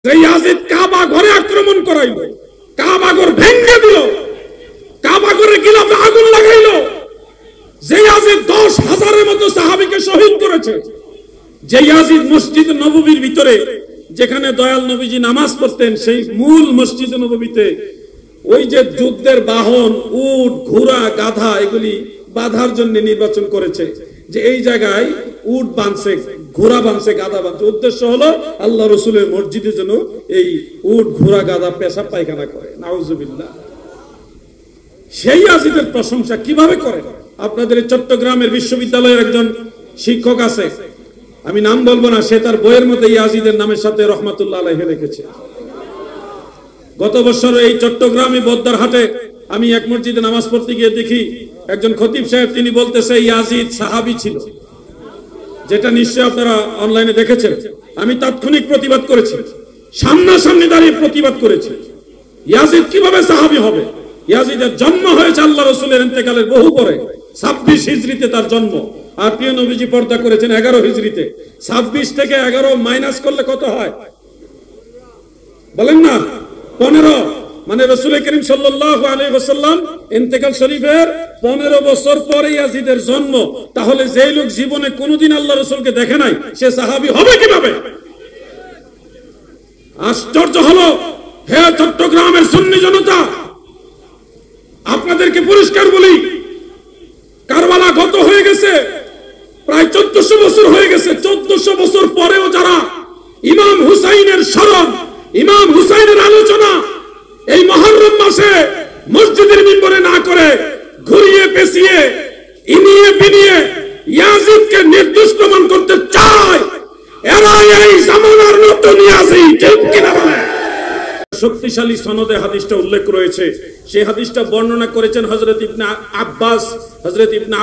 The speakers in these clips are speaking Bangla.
যে ইয়াজিদ কাবা ঘরে আক্রমণ করাইলো, কাবা ঘর ভেঙে দিল, কাবা ঘরে গিলাফে আগুন লাগাইলো, যে ইয়াজিদ 10,000-এর মতো সাহাবীকে শহীদ করেছে, যে ইয়াজিদ মসজিদ নববীর ভিতরে যেখানে দয়াল নবীজি নামাজ পড়তেন সেই মূল মসজিদ নববীতে ওই যে যুদ্ধের বাহন উট ঘোড়া গাধা এগুলি বাধার জন্য নির্বাচন করেছে, যে এই জায়গায় উট বাঁধছে ঘোড়া বাঁধছে গাধা বাঁধছে, উদ্দেশ্য হলো আল্লাহ রসুলের মসজিদে যেন এই উট ঘোড়া গাধা পেশাব পায়খানা করে। নাউজুবিল্লাহ। সেই ইয়াজিদের প্রশংসা কিভাবে করে? আপনাদের চট্টগ্রামের বিশ্ববিদ্যালয়ের একজন শিক্ষক আছে, আমি নাম বলবো না, সে তার বইয়ের মধ্যে ইয়াজিদের নামের সাথে রহমাতুল্লাহ আলাইহি লিখেছে। গত বছর এই চট্টগ্রামে বদ্দার হাটে আমি এক মসজিদে নামাজ পড়তে গিয়ে দেখি একজন খতিব সাহেব, তিনি বলতেছে ইয়াজিদ সাহাবী ছিল, যেটা নিশ্চয় আপনারা অনলাইনে দেখেছেন। আমি তাৎক্ষণিক প্রতিবাদ করেছি, সামনাসামনি দাঁড়িয়ে প্রতিবাদ করেছি। ইয়াজিদ কিভাবে সাহাবী হবে? ইয়াজিদের জন্ম হয়েছে আল্লাহ রাসূলের ইন্তেকালের বহু পরে, 26 হিজরিতে তার জন্ম। আর প্রিয় নবীজি পর্দা করেছেন 11 হিজরিতে। 26 থেকে 11 মাইনাস করলে কত হয় বলেন না? 15। মানে রাসূল করিম সাল্লাল্লাহু আলাইহি ওয়াসাল্লাম ইন্তেকাল শরীফের 15 বছর পরে ইয়াজিদের জন্ম। তাহলে যেই লোক জীবনে কোনোদিন আল্লাহ রাসূলকে দেখে নাই, সে সাহাবী হবে কিভাবে? আশ্চর্য হলো, হে চট্টগ্রামের সুন্নি জনতা, আপনাদেরকে পরিষ্কার বলি, কারবালা গত হয়ে গেছে, প্রায় 1400 বছর হয়ে গেছে। 1400 বছর পরেও যারা ইমাম হুসাইনের স্মরণ, ইমাম হুসাইনের আলোচনা এই মুহররম মাসে মসজিদের মিম্বরে না করে ঘুরিয়ে পেঁচিয়ে ইনিয়ে বিনিয়ে ইয়াজিদকে নির্দোষ প্রমাণ করতে চায়, এরা এই জামানার নতুন ইয়াজিদ। ঠিক কিনা বলেন? শক্তিশালী সনদে হাদিসটা উল্লেখ রয়েছে। সেই হাদিসটা বর্ণনা করেছেন হযরত ইবনে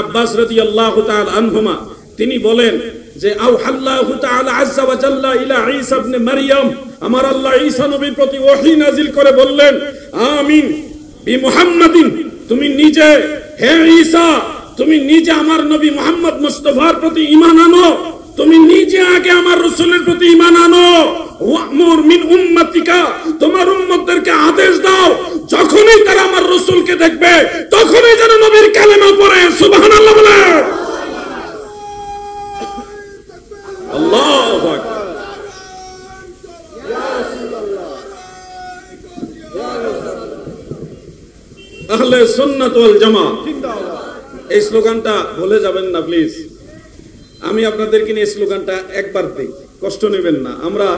আব্বাস রাদিয়াল্লাহু তাআলা আনহুমা। তিনি বলেন যে আওহাল্লাহু তাআলা আযজা ওয়া জাল্লা ইলা ঈসা ইবনে মারইয়াম, আমার আল্লাহ ঈসা নবীর প্রতি ওহী নাজিল করে বললেন, আমিন বিমুহাম্মাদিন, তুমি নিজে হে ঈসা, তুমি নিজে আমার নবী মুহাম্মদ মুস্তাফার প্রতি ঈমান আনো, তুমি নিজে আগে আমার রাসূলের প্রতি ঈমান আনো। ওয়ামুর মিন উম্মতিকা, তোমার উম্মতদেরকে আদেশ দাও, যখনই তারা আমার রাসূলকে দেখবে তখনই যেন নবীর কালেমা পড়ে। সুবহানাল্লাহ বলে। আল্লাহু আকবার। আহলে সুন্নাত ওয়াল জামাত, এই স্লোগানটা ভুলে যাবেন না প্লিজ। আমি আপনাদেরকে নিয়ে স্লোগানটা একবার দেই, কষ্ট নেবেন না। আমরা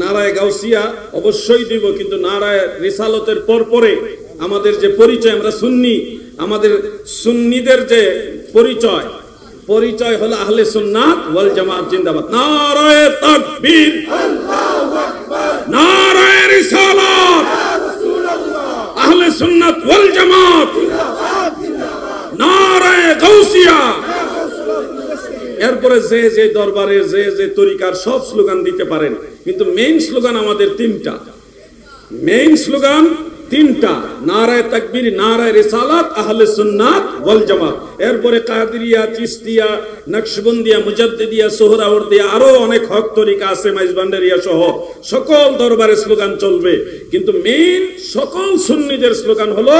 নারায়ে গাউসিয়া অবশ্যই দিব, কিন্তু নারায়ে রিসালতের পরে আমাদের যে পরিচয়, আমরা সুন্নি, আমাদের সুন্নিদের যে পরিচয় হলো আহলে সুন্নাত ওয়াল জামাত জিন্দাবাদ। নারায়ে তাকবীর, আল্লাহু আকবার, নারায়ে রিসালাত, ইয়া রাসূলুল্লাহ, আহলে সুন্নাত ওয়াল জামাত জিন্দাবাদ, নারায়ে গাউসিয়া। এরপরে যে যে দরবারে যে যে তরিকার সব স্লোগান দিতে পারেন, কিন্তু মেইন স্লোগান আমাদের তিনটা। মেইন স্লোগান তিনটা: নারায়ে তাকবীর, নারায়ে রিসালাত, আহলে সুন্নাত ওয়াল জামাত। এরপরে কাদেরিয়া, চিশতিয়া, নকশবন্দিয়া, মুজাদ্দিদিয়া, সোহরাওয়ার্দিয়া, আরো অনেক হক তরিকা আছে, মাইজভান্ডারিয়া সহ সকল দরবারে স্লোগান চলবে, কিন্তু মেইন সকল সুন্নিদের স্লোগান হলো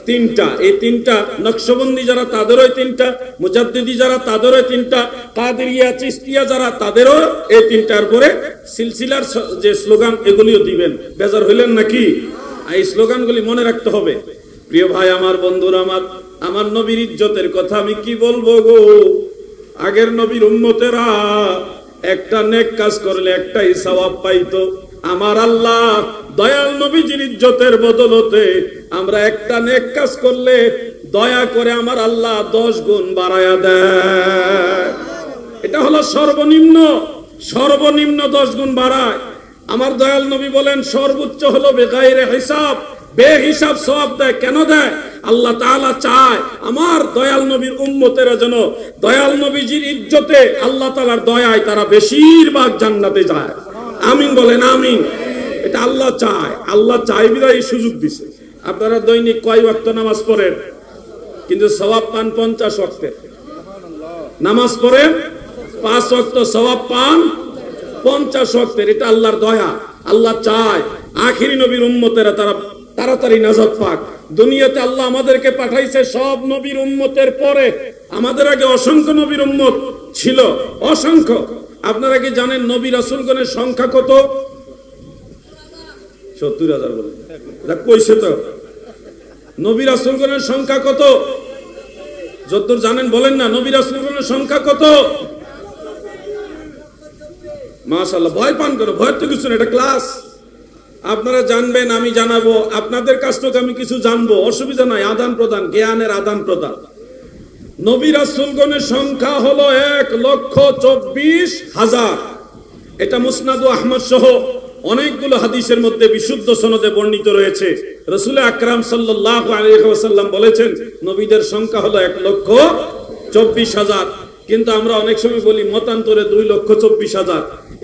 তিনটা। এই তিনটা, নকশবন্দি যারা তাদেরও তিনটা, মুজাদ্দিদি যারা তাদেরও তিনটা, কাদেরিয়া চিশতিয়া যারা তাদেরও এই তিনটার পরে সিলসিলার যে স্লোগান এগুলিও দিবেন। বেজার হইলেন নাকি? এই স্লোগানগুলি মনে রাখতে হবে। প্রিয় ভাই আমার, বন্ধুরা আমার নবীর ইজ্জতের কথা আমি কি বলবো গো। আগের নবীর উম্মতেরা একটা নেক কাজ করলে একটাই সওয়াব পাইতো। আমার আল্লাহ দয়াল নবীজির ইজ্জতের বদলতে আমরা একটা নেক কাজ করলে দয়া করে আমার আল্লাহ 10 গুণ বাড়ায়া দেয়। এটা হলো সর্বনিম্ন 10 গুণ বাড়ায়। আমার দয়াল নবী বলেন সর্বোচ্চ হলো বেগাইরে হিসাব, বেহিসাব সওয়াব দেয়। কেন দেয়? আল্লাহ তাআলা চায় আমার দয়াল নবীর উম্মতেরা যেন দয়াল নবীজির ইজ্জতে আল্লাহ তাআলার দয়ায় তারা বেশিরভাগ জান্নাতে যায়। আমিন বলেন, আমিন। এটা আল্লাহ চায়, আল্লাহ চাই বিধায় এই সুযোগ দিছে। আপনারা দৈনিক কয় ওয়াক্ত নামাজ পড়েন, কিন্তু সওয়াব পান 50 ওয়াক্তের। নামাজ পড়েন 5 ওয়াক্ত, সওয়াব পান 50 ওয়াক্তের। এটা আল্লাহর দয়া। আল্লাহ চায় আখিরি নবীর উম্মতেরা তারা তাড়াতাড়ি নাজাত পাক। দুনিয়াতে আল্লাহ আমাদেরকে পাঠাইছে সব নবীর উম্মতের পরে। আমাদের আগে অসংখ্য নবীর উম্মত ছিল, অসংখ্য। আপনারা কি জানেন নবী রাসূলগণের সংখ্যা কত? ৭০,০০০ বলে কইছে তো। নবী রাসূলগণের সংখ্যা কত? যতদূর জানেন বলেন না। নবী রাসূলগণের সংখ্যা কত? মাশাআল্লাহ, ভয় পান করো, ভয়ের তো কিছু না, এটা ক্লাস। আপনারা জানবেন, আমি জানাবো, আপনাদের কাছ থেকে আমি কিছু জানবো, অসুবিধা নাই। আদান প্রদান, জ্ঞানের আদান প্রদান। নবী রাসূলগণের সংখ্যা হলো ১,২৪,০০০। এটা মুসনাদ আহমদ সহ অনেকগুলো হাদিসের মধ্যে বিশুদ্ধ সনদে বর্ণিত রয়েছে। রাসূল আকরাম সাল্লাল্লাহু আলাইহি ওয়াসাল্লাম বলেছেন নবীদের সংখ্যা হলো ১,২৪,০০০। কিন্তু আমরা অনেক সময় বলি মতান্তরে ২,২৪,০০০।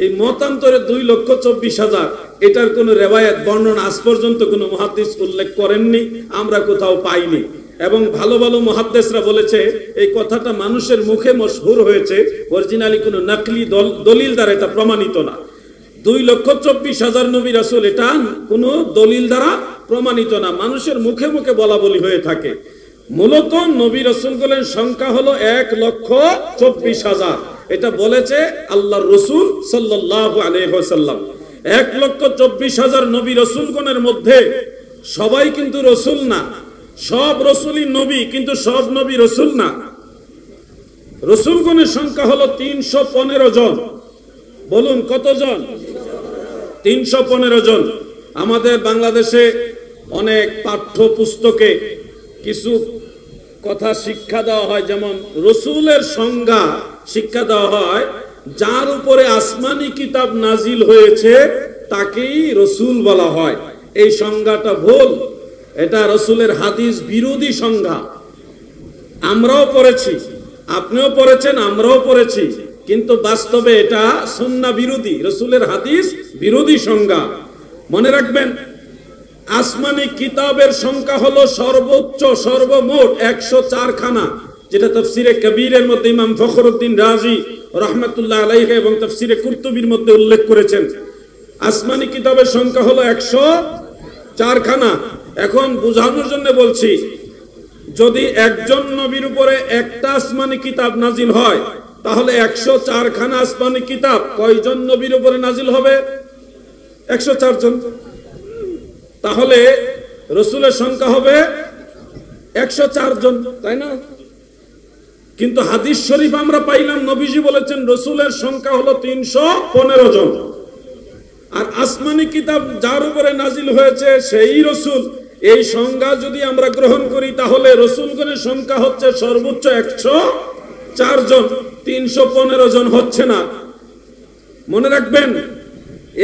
এই মতান্তরে ২,২৪,০০০ এটার কোন রেওয়ায়াত বর্ণনা আজ পর্যন্ত কোন মুহাদ্দিস উল্লেখ করেননি, আমরা কোথাও পাইনি। এবং ভালো ভালো মুহাদ্দিসরা বলেছে এই কথাটা মানুষের মুখে মশহুর হয়েছে, অরিজিনালি কোনো নকলি দলিল দ্বারা এটা প্রমাণিত না। ২,২৪,০০০ নবী রাসূল, এটা কোনো দলিল দ্বারা প্রমাণিত না, মানুষের মুখে মুখে বলা বলি হয়ে থাকে। মূলত নবী রাসূলগণের সংখ্যা হলো ১,২৪,০০০। এটা বলেছে আল্লাহর রাসূল সাল্লাল্লাহু আলাইহি ওয়াসাল্লাম। ১,২৪,০০০ নবী রাসূলগণের মধ্যে সবাই কিন্তু রাসূল না, সব রাসূলই নবী, কিন্তু সব নবী রাসূল না। রাসূলগণের সংখ্যা হলো ৩১৫ জন। বলুন কতজন? ৩১৫ জন। আমাদের বাংলাদেশে অনেক পাঠ্য পুস্তকে কিছু কথা শিক্ষা দেওয়া হয়, যেমন রাসূলের সংজ্ঞা শিক্ষা দেওয়া হয়, যার উপরে আসমানি কিতাব নাজিল হয়েছে তাকেই রাসূল বলা হয়। এই সংজ্ঞাটা ভুল, এটা রাসূলের হাদিস বিরোধী সংজ্ঞা। আমরাও পড়েছি, আপনিও পড়েছেন, আমরাও পড়েছি, কিন্তু বাস্তবে এটা সুন্নাহ বিরোধী, রাসূলের হাদিস বিরোধী সংজ্ঞা। মনে রাখবেন, আসমানি কিতাবের সংখ্যা হলো সর্বোচ্চ সর্বমোট ১০৪ খানা, যেটা তাফসিরে কবিরের মধ্যে ইমাম ফখরুদ্দিন রাজি রাহমাতুল্লাহ আলাইহি এবং তাফসিরে কুরতুবির মধ্যে উল্লেখ করেছেন। আসমানি কিতাবের সংখ্যা হলো ১০৪ খানা। এখন বোঝানোর জন্য বলছি, যদি একজন নবীর উপরে একটা আসমানি কিতাব নাজিল হয়, তাহলে ১০৪ খানা আসমানি কিতাব কয়জন নবীর উপরে নাজিল হবে? ১০৪ জন। তাহলে রাসূলের সংখ্যা হবে ১০৪ জন, তাই না? কিন্তু হাদিস শরীফ আমরা পাইলাম নবীজি বলেছেন রাসূলের সংখ্যা হলো ৩১৫ জন। আর আসমানি কিতাব যার উপরে নাজিল হয়েছে সেই রাসূল, এই সংজ্ঞা যদি আমরা গ্রহণ করি তাহলে রাসূলগণের সংখ্যা হচ্ছে সর্বোচ্চ ১০৪ জন, ৩১৫ জন হচ্ছে না। মনে রাখবেন,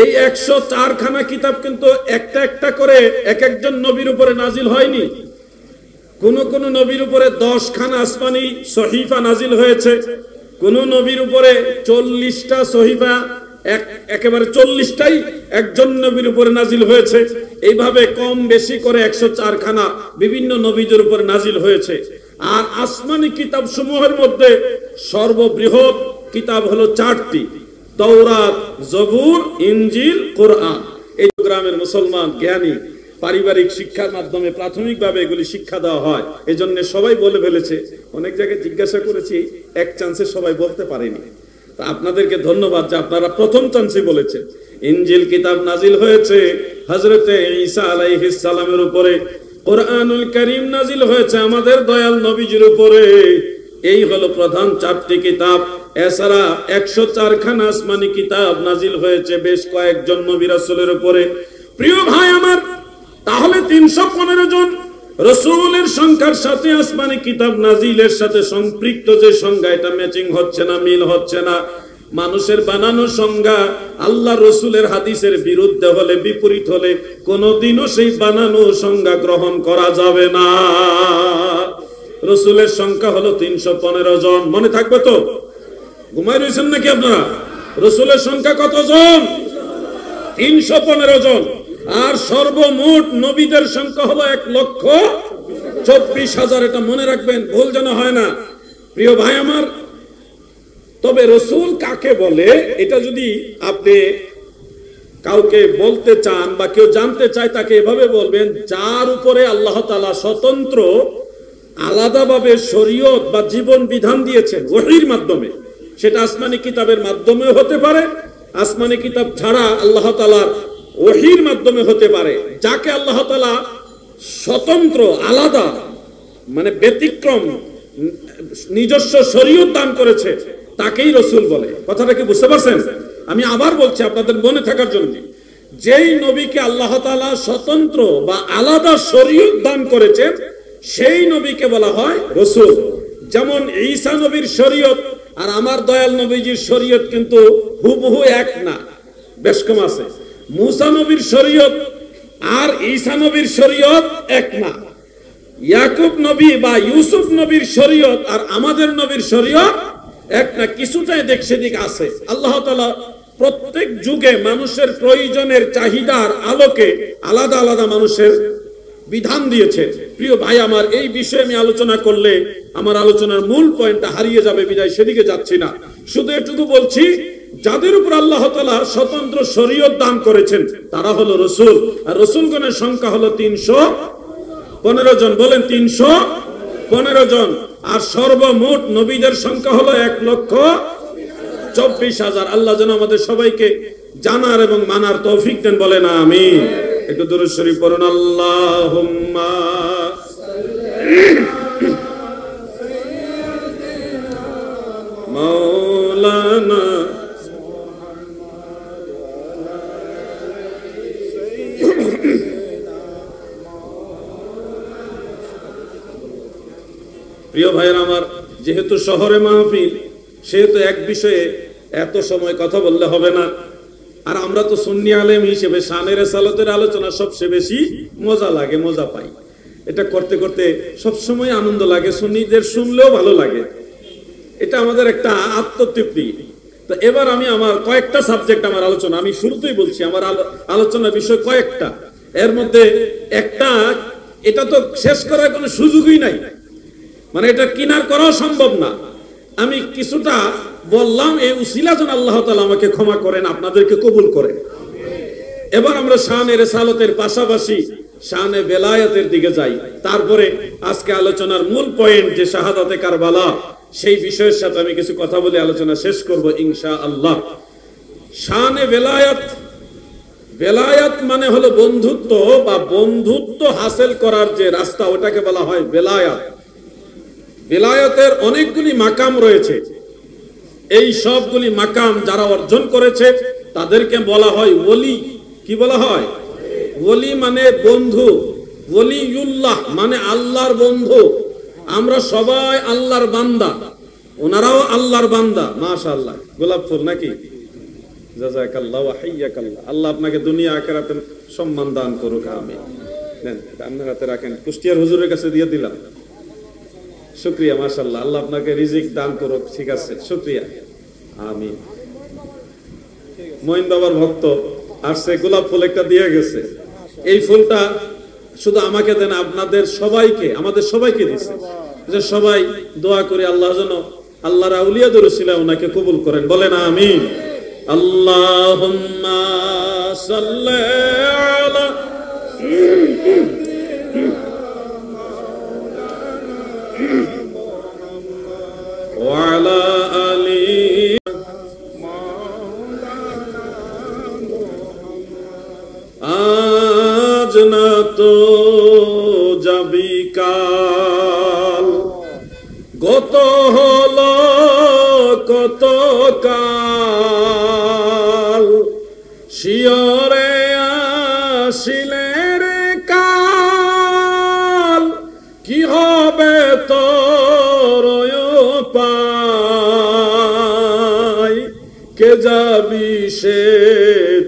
এই ১০৪ খানা কিতাব কিন্তু একটা একটা করে এক একজন নবীর উপরে নাজিল হয়নি। কোন কোন নবীর উপরে ১০ খানা আসমানি সহিফা নাজিল হয়েছে, কোন নবীর উপরে ৪০টা সহিফা, একেবারে ৪০টাই একজন নবীর উপরে নাজিল হয়েছে। এইভাবে কম বেশি করে ১০৪ খানা বিভিন্ন নবীদের উপরে নাজিল হয়েছে। আর আসমানি কিতাব সমূহের মধ্যে সর্ববৃহৎ কিতাব হলো ৪টি, তাওরাত, জবুর, ইনজিল, কোরআন। এই গ্রামের মুসলমান জ্ঞানী পারিবারিক শিক্ষার মাধ্যমে প্রাথমিকভাবে এগুলি শিক্ষা দেওয়া হয়। এজন্য সবাই বলে ফেলেছে, অনেক জায়গায় জিজ্ঞাসা করেছি, এক চান্সে সবাই বলতে পারেনি। তা আপনাদেরকে ধন্যবাদ যে আপনারা প্রথম চান্সে বলেছেন। ইনজিল কিতাব নাজিল হয়েছে হযরতে ঈসা আলাইহিস সালামের উপরে, কোরআনুল কারীম নাজিল হয়েছে আমাদের দয়াল নবীজির উপরে। এই হলো প্রধান ৪টি কিতাব। এছাড়া ১০৪ খানা আসমানি কিতাব নাজিল হয়েছে বেশ কয়েকজন নবী রাসূলের উপরে। প্রিয় ভাই আমার, তাহলে ৩১৫ জন রাসূলের সংখ্যার সাথে আসমানি কিতাব নাজিলের সাথে সম্পৃক্ত যে সংজ্ঞা, এটা ম্যাচিং হচ্ছে না, মিল হচ্ছে না। মানুষের বানানো সংজ্ঞা আল্লাহ রাসূলের হাদিসের বিরুদ্ধে হলে, বিপরীত হলে কোনোদিনও সেই বানানো সংজ্ঞা গ্রহণ করা যাবে না। রাসূলের সংখ্যা হলো ৩১৫ জন। মনে থাকবে তো? ঘুমাই রয়েছেন নাকি আপনারা? রাসূলের সংখ্যা কত জন? ৩১৫ জন। আর সর্বমোট নবীদের সংখ্যা হলো ১,২৪,০০০। এটা মনে রাখবেন, ভুল যেন হয় না। প্রিয় ভাই আমার, তবে রাসূল কাকে বলে এটা যদি আপনি কাউকে বলতে চান বা কেউ জানতে চায় তাকে এভাবে বলবেন, যার উপরে আল্লাহ তাআলা স্বতন্ত্র আলাদাভাবে শরীয়ত বা জীবন বিধান দিয়েছেন ওহীর মাধ্যমে। সেটা আসমানি কিতাবের মাধ্যমেও হতে পারে, আসমানি কিতাব ছাড়া আল্লাহ তাআলার ওহীর মাধ্যমে হতে পারে। যাকে আল্লাহ তাআলা স্বতন্ত্র আলাদা মানে ব্যতিক্রম নিজস্ব শরীয়ত দান করেছে তাকেই রাসূল বলে। কথাটা কি বুঝতে পারছেন? আমি আবার বলছি আপনাদের মনে থাকার জন্য, যেই নবীকে আল্লাহ তাআলা স্বতন্ত্র বা আলাদা শরীয়ত দান করেছেন সেই নবীকে বলা হয় রাসূল। যেমন ঈসা নবীর শরীয়ত আর আমার দয়াল নবীজির শরীয়ত কিন্তু হুবহু এক না, বেশ কম আছে। মুসা নবীর শরীয়ত আর ঈসা নবীর শরীয়ত এক না। ইয়াকুব নবী বা ইউসুফ নবীর শরীয়ত আর আমাদের নবীর শরীয়ত এক না, কিছুটাই দেখ সেদিক আছে। আল্লাহ তাআলা প্রত্যেক যুগে মানুষের প্রয়োজনের চাহিদার আলোকে আলাদা আলাদা মানুষের বিধান দিয়েছে। প্রিয় ভাই আমার, এই বিষয়ে আমি আলোচনা করলে আমার আলোচনার মূল পয়েন্টটা হারিয়ে যাবে, বিদায় সেদিকে যাচ্ছি না। শুধু এটুকু বলছি, যাদের উপর আল্লাহ তাআলা স্বতন্ত্র শরীয়ত দান করেছেন তারা হলো রাসূল। আর রাসূলগণের সংখ্যা হলো 315 জন। বলেন 315 জন। আর সর্বমোট নবীদের সংখ্যা হলো 1,24,000। আল্লাহ যেন আমাদের সবাইকে জানার এবং মানার তৌফিক দেন, বলেন আমিন। একটু দুরূদ শরীফ পড়ুন। আল্লাহুম্মা মাওলানা প্রিয় ভাইয়ের আমার, যেহেতু শহরে মাহফিল সেহেতু এক বিষয়ে এত সময় কথা বললে হবে না। আর আমরা তো সুন্নি আলেম হিসেবে শানে রিসালাতের আলোচনা সবচেয়ে বেশি মজা লাগে, মজা পাই। এটা করতে করতে সবসময় আনন্দ লাগে, সুন্নিদের শুনলেও ভালো লাগে। এটা আমাদের একটা আত্মতৃপ্তি। তো এবার আমি আমার কয়েকটা সাবজেক্ট আমার আলোচনা, আমি শুরুতেই বলছি আমার আলোচনার বিষয় কয়েকটা। এর মধ্যে একটা, এটা তো শেষ করার কোনো সুযোগই নাই, মানে এটা কিনার করাও সম্ভব না। আমি কিছুটা বললাম, এই উসিলা যেন আল্লাহ তাআলা আমাকে ক্ষমা করেন, আপনাদেরকে কবুল করেন। এবার আমরা শানে রিসালাতের পাশাপাশি শানে বেলায়েতের দিকে যাই। তারপরে আজকে আলোচনার মূল পয়েন্ট যে শাহাদাতে কারবালা, সেই বিষয়ের সাথে আমি কিছু কথা বলে আলোচনা শেষ করব ইনশাআল্লাহ। শানে বেলায়েত, বেলায়েত মানে হলো বন্ধুত্ব বা বন্ধুত্ব হাসিল করার যে রাস্তা, ওটাকে বলা হয় বেলায়েত। বেলায়েতের অনেকগুলি মাকাম রয়েছে। এই সবগুলি মাকাম যারা অর্জন করেছে তাদেরকে বলা হয় ওলি। কি বলা হয়? ওলি মানে বন্ধু। ওলিউল্লাহ মানে আল্লাহর বন্ধু। আমরা সবাই আল্লাহর বান্দা, ওনারাও আল্লাহর বান্দা। মাশাআল্লাহ, গোলাপ ফুল নাকি? জাযাকাল্লাহ ওয়া হাইয়াকাল্লাহ। আল্লাহ আপনাকে দুনিয়া আখিরাতে সম্মান দান করুক, আমিন। নেন, আপনার হাতে রাখেন, কুষ্টিয়ার হুজুরের কাছে দিয়ে দিলাম। শুকরিয়া, মাশাআল্লাহ। আল্লাহ আপনাকে রিজিক দান করুক। ঠিক আছে, শুকরিয়া, আমিন। মঈন বাবার ভক্ত আসছে, গোলাপ ফুল একটা দিয়ে গেছে। এই ফুলটা শুধু আমাকে দেন, আপনাদের সবাইকে, আমাদের সবাইকে দিছে, যে সবাই দোয়া করি আল্লাহ যেন আল্লাহর আউলিয়াদের উসিলায় ওনাকে কবুল করেন, বলেন আমিন। আল্লাহুম্মা সাল্লি আলা ওয়া আলা আলি আজ না তো যাবি কাল, গত হলো কত কাল, শিয়রে আসিলে রে কাল, কি হবে তোর পাই, কে যাবি সে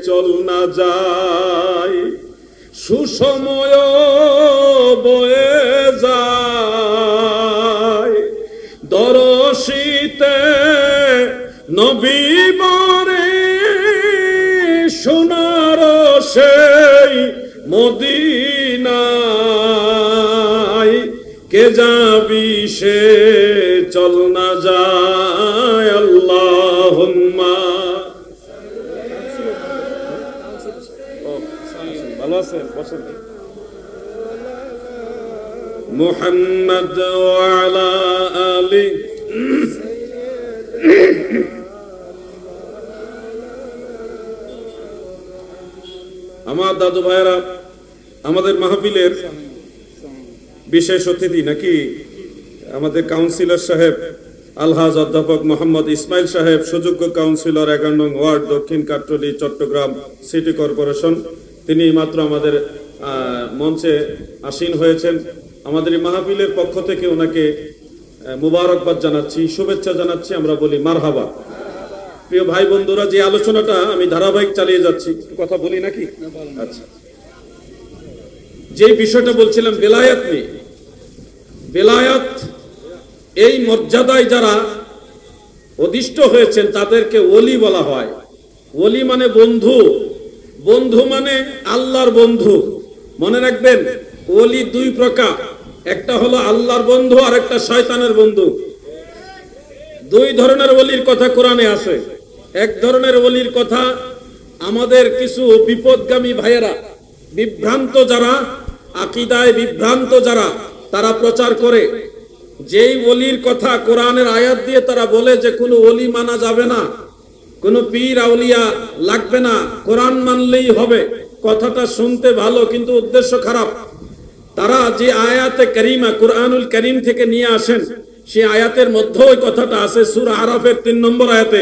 চল না যায়, সুসময় বয়ে যায়, দরশিতে নবী বরে সোনার সেই মদিনায়, কে যাবি সে চল না যায়। আল্লাহুম্মা ভালো আছেন? বসেন। মুহাম্মদ ওয়া আলা আলি আমার দাদু ভাইয়েরা, আমাদের মাহফিলের বিশেষ অতিথি নাকি আমাদের কাউন্সিলর সাহেব আলহাজ অধ্যাপক মোহাম্মদ ইসমাইল সাহেব, সুযোগ্য কাউন্সিলর 11 নং ওয়ার্ড, দক্ষিণ কাট্টলী, চট্টগ্রাম সিটি কর্পোরেশন। তিনি মাত্র আমাদের মঞ্চে আসীন হয়েছেন। আমাদের এই মাহফিলের পক্ষ থেকে ওনাকে মুবারকবাদ জানাচ্ছি, শুভেচ্ছা জানাচ্ছি। আমরা বলি মারহাবা। প্রিয় ভাই বন্ধুরা, যে আলোচনাটা আমি ধারাবাহিক চালিয়ে যাচ্ছি, কথা বলি নাকি? আচ্ছা, যে বিষয়টা বলছিলাম বেলায়াত নিয়ে। বেলায়াত, এই মর্যাদায় যারা অধিষ্ঠ হয়েছেন তাদেরকে ওলি বলা হয়। ওলি মানে বন্ধু, বন্ধু মানে আল্লাহর বন্ধু। মনে রাখবেন, ওলি দুই প্রকার, একটা হলো আল্লাহর বন্ধু আর একটা শয়তানের বন্ধু। দুই ধরনের ওলির কথা কোরআনে আছে। এক ধরনের ওলির কথা আমাদের কিছু বিপদগামী ভাইয়েরা, বিভ্রান্ত যারা, আকীদায় বিভ্রান্ত যারা, তারা প্রচার করে। যেই ওলির কথা কোরআনের আয়াত দিয়ে তারা বলে যে কোনো ওলি মানা যাবে না, কোনো পীর আউলিয়া লাগবে না, কোরআন মানলেই হবে। কথাটা শুনতে ভালো কিন্তু উদ্দেশ্য খারাপ। তারা যে আয়াতে কারিমা কুরআনুল কারীম থেকে নিয়ে আসেন, সেই আয়াতের মধ্যে ওই কথাটা আছে। সূরা আরাফের 3 নম্বর আয়াতে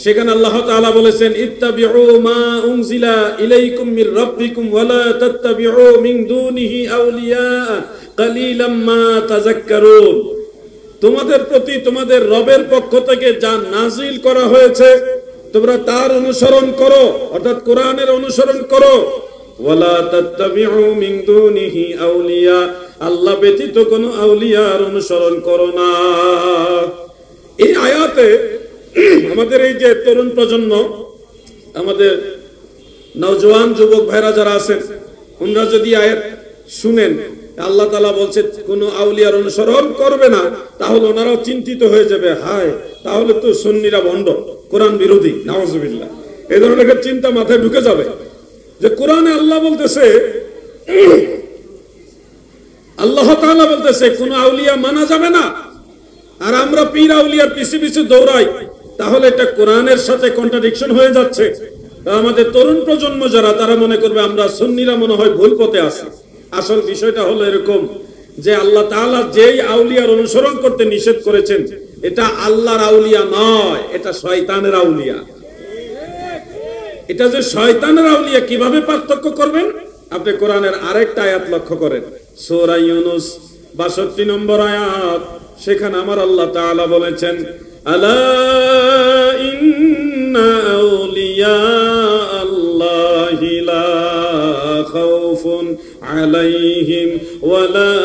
সেখানে আল্লাহ তাআলা বলেছেন, ইত্তাবিউ মা উনজিলা ইলাইকুম মির রাব্বিকুম ওয়া লা তাত্তাবিউ মিন দুনিহি আউলিয়া কালিলাম মা তাযাক্কারুন। তোমাদের প্রতি তোমাদের রবের পক্ষ থেকে যা নাজিল করা হয়েছে তোমরা তার অনুসরণ করো, অর্থাৎ কোরআনের অনুসরণ করো। ওয়ালা তাত্তাবিউ মিন দুনিহি আউলিয়া, আল্লাহ ব্যতীত কোনো আউলিয়ার অনুসরণ করো না। এই আয়াতে আমাদের এই যে তরুণ প্রজন্ম, আমাদের নওজোয়ান যুবক ভাইরা যারা আছেন, ওনারা যদি আয়াত শুনেন আল্লাহ তাআলা বলছে কোন আউলিয়ার অনুসরণ করবে না, তাহলে ওনারাও চিন্তিত হয়ে যাবে, হায় তাহলে তো সুন্নিরা ভণ্ড, কোরআন বিরোধী, নাউজুবিল্লাহ। এই ধরনের চিন্তা মাথায় ঢুকে যাবে যে কোরআনে আল্লাহ বলতেছে, আল্লাহ তাআলা বলতেছে কোন আউলিয়া মানা যাবে না, আর আমরা পীর আউলিয়ার পিছু পিছু দৌড়াই, তাহলে এটা কোরআনের সাথে কন্ট্রাডিকশন হয়ে যাচ্ছে। আমাদের তরুণ প্রজন্ম যারা, তারা মনে করবে আমরা সুন্নিরা মনে হয় ভুল পথে আছি। আসল বিষয়টা হলো এরকম যে আল্লাহ তাআলা যেই আউলিয়ার অনুসরণ করতে নিষেধ করেছেন, এটা আল্লাহর আউলিয়া নয়, এটা শয়তানের আউলিয়া। এটা যে শয়তানের আউলিয়া কিভাবে পার্থক্য করবেন? আপনি কোরআনের আরেকটা আয়াত লক্ষ্য করেন, সূরা ইউনূস 62 নম্বর আয়াত। সেখানে আমার আল্লাহ তাআলা বলেছেন, আলা ইন্না আউলিয়া আল্লাহি লা খাউফুন আলাইহিম ওয়া লা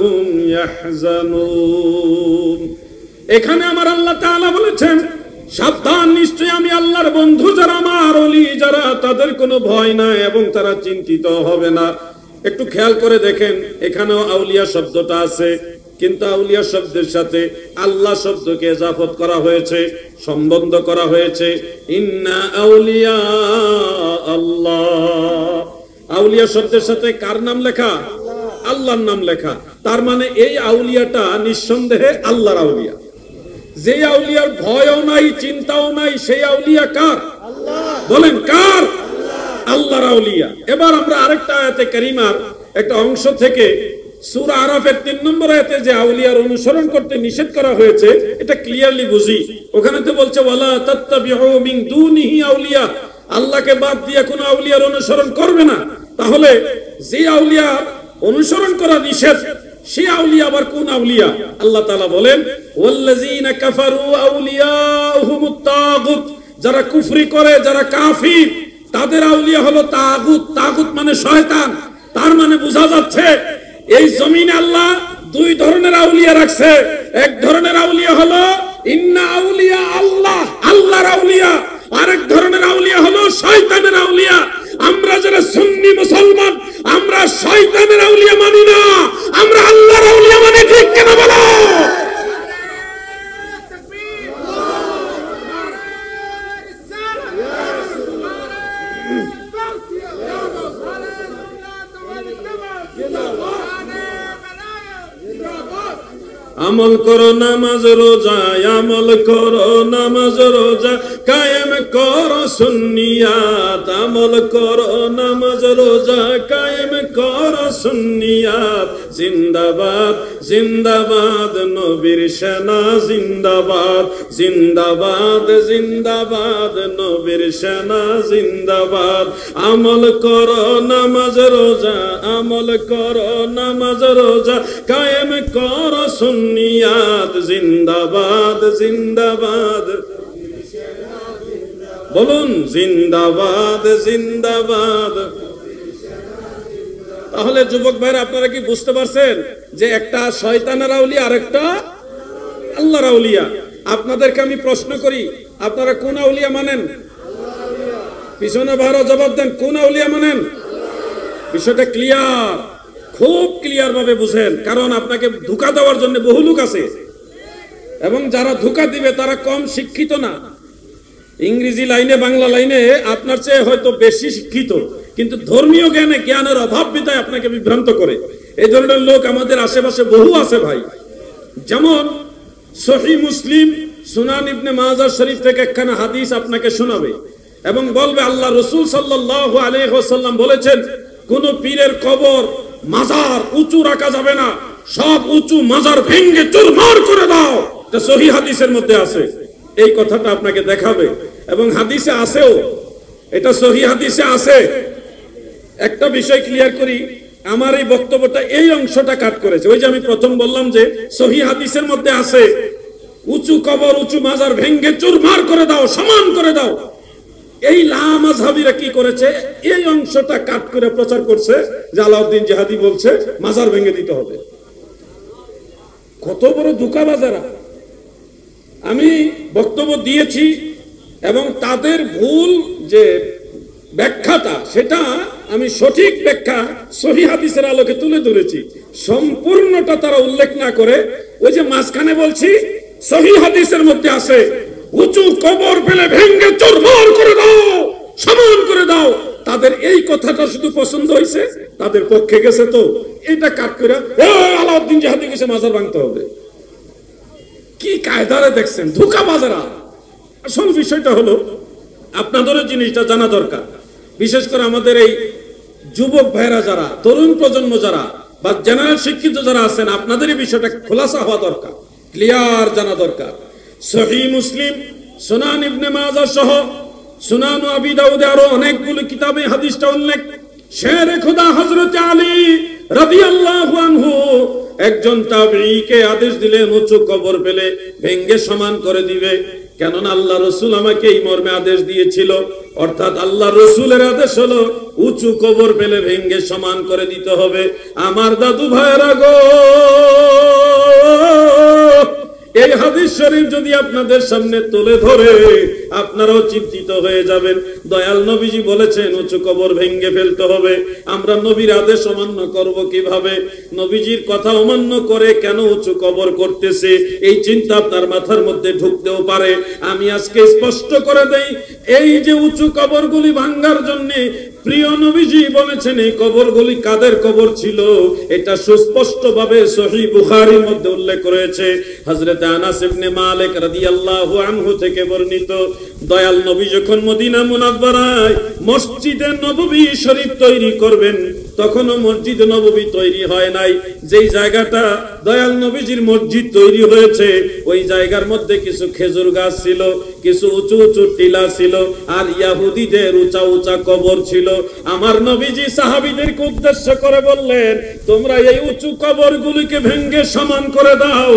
হুম ইয়াহজানুন। এখানে আমার আল্লাহ তাআলা বলেছেন, সাবধান, নিশ্চয় আমি আল্লাহর বন্ধু যারা, আমার ওলি যারা, তাদের কোনো ভয় নাই এবং তারা চিন্তিত হবে না। একটু খেয়াল করে দেখেন, এখানেও আউলিয়া শব্দটা আছে, কিন্তু আউলিয়া শব্দের সাথে আল্লাহ শব্দকে ইজাফত করা হয়েছে, সম্বন্ধ করা হয়েছে। ইন্না আউলিয়া আল্লাহ, আউলিয়া শব্দের সাথে কার নাম লেখা? আল্লাহর নাম লেখা। তার মানে এই আউলিয়াটা নিঃসন্দেহে আল্লাহর আউলিয়া। যে আউলিয়ার ভয়ও নাই, চিন্তাও নাই, সেই আউলিয়া কার? বলেন কার? আল্লাহর আউলিয়া। এবার আমরা আরেকটা আয়াতে কারিমার একটা অংশ থেকে সূরা আরাফের 3 নম্বর আয়াতে যে আউলিয়ার অনুসরণ করতে নিষেধ করা হয়েছে, এটা ক্লিয়ারলি বুঝি। ওখানে তো বলছে ওয়ালা তাত্তাবিউ মিন দুনিহি আউলিয়া, আল্লাহকে বাদ দিয়ে কোনো আউলিয়ার অনুসরণ করবে না। তাহলে যে আউলিয়া অনুসরণ করা নিষেধ, সেই আউলিয়া আবার কোন আউলিয়া? আল্লাহ তাআলা বলেন, ওয়াল্লাযীনা কাফারু আউলিয়াহুমুত তাগুত, যারা কুফরি করে, যারা কাফির, তাদের আউলিয়া হলো তাগুত। তাগুত মানে শয়তান। তার মানে বোঝা যাচ্ছে এই জমিনে আল্লাহ দুই ধরনের আউলিয়া রাখছে। এক ধরনের আউলিয়া হলো ইন্না আউলিয়া আল্লাহ, আল্লাহর আউলিয়া। আরেক ধরনের আউলিয়া হলো শয়তানের আউলিয়া। আমরা যারা সুন্নি মুসলমান, আমরা শয়তানের আউলিয়া মানি না, আমরা আল্লাহর আউলিয়া মানি। ঠিক কিনা বলো? আমল করো নামাজ রোজা, আমল করো নামাজ রোজা, কায়েম করো সুন্নিয়াত, আমল করো নামাজ রোজা, কায়েম করো সুন্নিয়াত। জিন্দাবাদ জিন্দাবাদ নবীর সেনা, জিন্দাবাদ জিন্দাবাদ জিন্দাবাদ নবীর সেনা, জিন্দাবাদ। আমল করো নামাজ রোজা, আমল করো নামাজ রোজা, কায়েম করো সুন্নিয়াত। জিন্দাবাদ জিন্দাবাদ, বলুন জিন্দাবাদ জিন্দাবাদ। তাহলে যুবক ভাইরা, আপনারা কি বুঝতে পারছেন যে একটা শয়তানের আউলিয়া আর একটা আল্লাহর আউলিয়া? আপনাদেরকে আমি প্রশ্ন করি, আপনারা কোন আউলিয়া মানেন? পিছনে ভাইরা জবাব দেন, কোন আউলিয়া মানেন? বিষয়টা ক্লিয়ার, খুব ক্লিয়ার ভাবে বুঝেন, কারণ আপনাকে ধোঁকা দেওয়ার জন্য বহু লোক আছে, এবং যারা ধোঁকা দিবে তারা কম শিক্ষিত না। ইংরেজি লাইনে বাংলা লাইনে আপনার চেয়ে হয়তো বেশি শিক্ষিত, কিন্তু ধর্মীয় জ্ঞানে জ্ঞানের অভাব বিধায় আপনাকে বিভ্রান্ত করে। এই ধরনের লোক আমাদের আশেপাশে বহু আছে ভাই। যেমন সহিহ মুসলিম সুনান ইবনে মাজাহ শরীফ থেকে একখানা হাদিস আপনাকে শোনাবে এবং বলবে আল্লাহ রাসূল সাল্লাল্লাহু আলাইহি ওয়াসাল্লাম বলেছেন, কোন পীরের কবর মাজার উঁচু রাখা যাবে না, সব উঁচু মাজার ভেঙে চুরমার করে দাও। এটা সহিহ হাদিসের মধ্যে আছে, এই কথাটা আপনাকে দেখাবে এবং হাদিসে আছেও, এটা সহিহ হাদিসে আছে। একটা বিষয় ক্লিয়ার করি, আমার এই বক্তব্যটা এই অংশটা কাট করেছে। ওই যে আমি প্রথম বললাম যে সহিহ হাদিসের মধ্যে আছে, উঁচু কবর উঁচু মাজার ভেঙে চুরমার করে দাও, সমান করে দাও। এই লামাযহাবীরা কি করেছে, এই অংশটা কাট করে প্রচার করছে যে আলাউদ্দিন জিহাদি বলছে মাজার ভেঙে দিতে হবে। কত বড় ধোঁকাবাজেরা! আমি বক্তব্য দিয়েছি এবং তাদের ভুল যে ব্যাখ্যাটা, সেটা আমি সঠিক ব্যাখ্যা সহিহ হাদিসের আলোকে তুলে ধরেছি। সম্পূর্ণটা তারা উল্লেখ না করে ওই যে মাঝখানে বলছি সহিহ হাদিসের মধ্যে আছে, উঁচু কবর পেলে ভেঙে চুরমার করে দাও, সমান করে দাও। তাদের এই কথাটা শুধু পছন্দ হয়েছে, তাদের পক্ষে গেছে, তো এটা কাট করে আলাউদ্দিন জিহাদি গেছে মাজার ভাঙতে হবে। কি কায়দারে দেখছেন ধোঁকাবাজেরা! আসল বিষয়টা হলো আপনাদেরও জিনিসটা জানা দরকার, বিশেষ করে আমাদের এই যুবক ভাইরা যারা, তরুণ প্রজন্ম যারা বা জেনারেল শিক্ষিত যারা আছেন, আপনাদের এই বিষয়টা খোলাসা হওয়া দরকার, ক্লিয়ার জানা দরকার। সহিহ মুসলিম, সুনান ইবনে মাজাহ সহ সুনান আবি দাউদে আরো অনেকগুলো কিতাবে হাদিসটা উল্লেখ। শেরে খোদা হযরত আলী রাদিয়াল্লাহু আনহু একজন তাবেঈকে আদেশ দিলেন উঁচু কবর পেলে ভেঙে সমান করে দিবে, কেননা আল্লাহ রাসূল আমাকে এই মর্মে আদেশ দিয়েছিল। অর্থাৎ আল্লাহ রাসূলের আদেশ হলো উঁচু কবর পেলে ভেঙে সমান করে দিতে হবে। আমার দাদু ভাইরা গো, এই হাদিস শরীফ যদি আপনাদের সামনে তুলে ধরে আপনারাও চিন্তিত হয়ে যাবেন। দয়াল নবীজি বলেছেন উঁচু কবর ভেঙে ফেলতে হবে, আমরা নবীর আদেশ অমান্য করব কিভাবে? নবীজির কথা অমান্য করে কেন উঁচু কবর করতেছে, এই চিন্তা আপনার মাথার মধ্যে ঢুকতেও পারে। আমি আজকে স্পষ্ট করে দেই, এই যে উঁচু কবরগুলি ভাঙার জন্য প্রিয় নবীজি বলেছেন এই কবরগুলি কাদের কবর ছিল, এটা সুস্পষ্ট ভাবে সহিহ বুখারীর মধ্যে উল্লেখ রয়েছে। হযরত আনাস ইবনে মালিক রাদিয়াল্লাহু আনহু থেকে বর্ণিত, দয়াল নবী যখন মদিনা মুনাওয়ারায় মসজিদে নববী শরীফ তৈরি করবেন, তখনও মসজিদ নববী তৈরি হয় নাই। যেই জায়গাটা দয়াল নবীজির মসজিদ তৈরি হয়েছে, ওই জায়গার মধ্যে কিছু খেজুর গাছ ছিল, কিছু উঁচু উঁচু টিলা ছিল, আর ইহুদিদের উঁচা উঁচা কবর ছিল। আমার নবীজি সাহাবীদেরকে উদ্দেশ্য করে বললেন, তোমরা এই উঁচু কবরগুলিকে ভেঙে সমান করে দাও,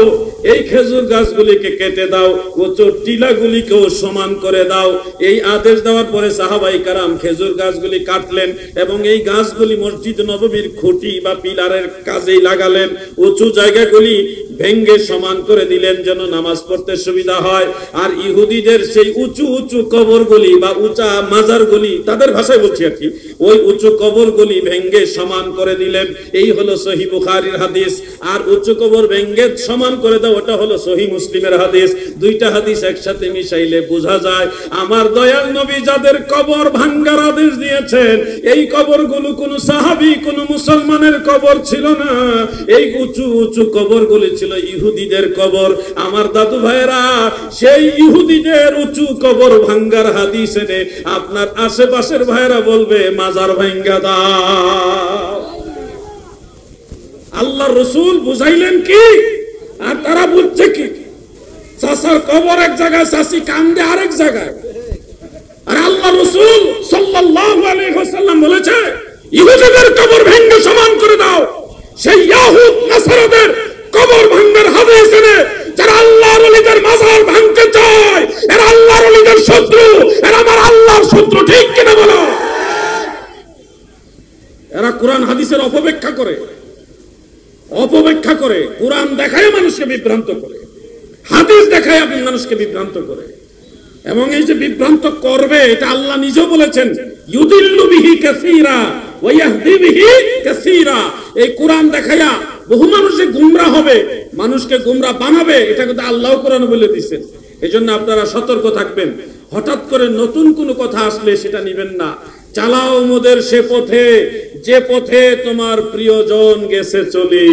এই খেজুর গাছগুলিকে কেটে দাও, উঁচু টিলাগুলিকেও সমান করে দাও। এই আদেশ দেওয়ার পরে সাহাবায়ে কেরাম খেজুর গাছগুলি কাটলেন এবং এই গাছগুলি মসজিদ নববীর খুঁটি বা পিলারের কাজেই লাগালেন। উঁচু জায়গাগুলি ভেঙে সমান করে দিলেন যেন নামাজ পড়তে সুবিধা হয়। আর ইহুদিদের সেই উঁচু উঁচু কবরগুলি বা উঁচা মাজারগুলি, তাদের ভাষায় বলছি আর কি, ওই উঁচু কবরগুলি ভেঙে সমান করে দিলেন। এই হলো সহিহ বুখারীর হাদিস। আর উঁচু কবর ভেঙে সমান করে দাও, ওটা হলো সহিহ মুসলিমের হাদিস। দুইটা হাদিস একসাথে মিশাইলে বোঝা যায় আমার দয়াল নবী যাদের কবর ভাঙার আদেশ দিয়েছেন, এই কবরগুলো কোন সাহাবী কোন মুসলমানের কবর ছিল না, এই উঁচু উঁচু কবরগুলি ছিল ছিল ইহুদিদের কবর। আমার দাদু ভাইরা সেই ইহুদিদের উঁচু কবর ভাঙ্গার হাদিস এনে আপনার আশেপাশের ভাইরা বলবে মাজার ভাঙ্গা দাও। আল্লাহ রসুল বুঝাইলেন কি আর তারা বুঝছে কি? চাচার কবর এক জায়গায়, চাচি কান্দে আরেক জায়গায়। আর আল্লাহ রসুল সাল্লাল্লাহু আলাইহি ওয়াসাল্লাম বলেছে ইহুদিদের কবর ভেঙে সমান করে দাও। সেই ইয়াহুদ নাসারাদের কবর ভাঙার হাদিস এনে যারা আল্লাহর ওলিদের মাজার ভাঙতে চায় এরা আল্লাহর ওলিদের শত্রু, এরা আমার আল্লাহর শত্রু। ঠিক কিনা বলো? এরা কোরআন হাদিসের অপব্যাখ্যা করে, অপব্যাখ্যা করে, কোরআন দেখায় মানুষকে বিভ্রান্ত করে, হাদিস দেখায় আপনি মানুষকে বিভ্রান্ত করে। এবং এই যে বিভ্রান্ত করবে এটা আল্লাহ নিজেও বলেছেন, ইউদিল্লু বিহি কাসীরা ওয়া ইয়াহদি বিহি কাসীরা। এই কোরআন দেখায়া বহু মানুষ যে গুমরা হবে, মানুষকে গুমরা বানাবে, এটা কিন্তু আল্লাহও কোরআনে বলে দিয়েছেন। এজন্য আপনারা সতর্ক থাকবেন। হঠাৎ করে নতুন কোনো কথা আসলে সেটা নেবেন না। চালাও মোদের সে পথে যে পথে তোমার প্রিয়জন গেছে চলি।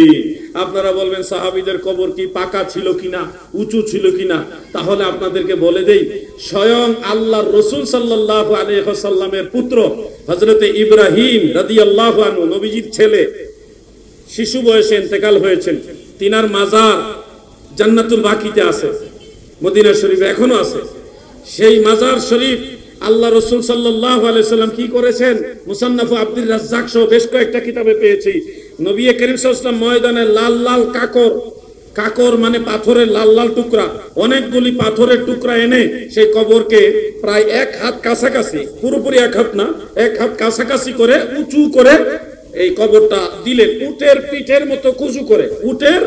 আপনারা বলবেন সাহাবীদের কবর কি পাকা ছিল কিনা, উঁচু ছিল কিনা? তাহলে আপনাদেরকে বলে দেই, স্বয়ং আল্লাহর রাসূল সাল্লাল্লাহু আলাইহি ওয়াসাল্লামের পুত্র হযরতে ইব্রাহিম রাদিয়াল্লাহু আনহু, নবীজির ছেলে, শিশু বয়সে ইন্তেকাল হয়েছেন। তিনার মাজার জান্নাতুল বাকিতে আছে, মদিনা শরীফে এখনো আছে। সেই মাজার শরীফ আল্লাহ রাসূল সাল্লাল্লাহু আলাইহি ওয়াসাল্লাম কি করেছেন, মুসান্নাফ আব্দুর রাজ্জাক সহ বেশ কয়েকটা কিতাবে পেয়েছি। নবী করিম সাল্লাল্লাহু আলাইহি ওয়াসাল্লাম ময়দানে লাল লাল কাকর মানে পাথরের লাল লাল টুকরা, অনেকগুলি পাথরের টুকরা এনে সেই কবরকে প্রায় 1 হাত কাছাকাছি, পুরোপুরি 1 হাত না, 1 হাত কাছাকাছি করে উঁচু করে এই কবরটা দিলেন। উটের পিঠের মতো কুজু করে, উটের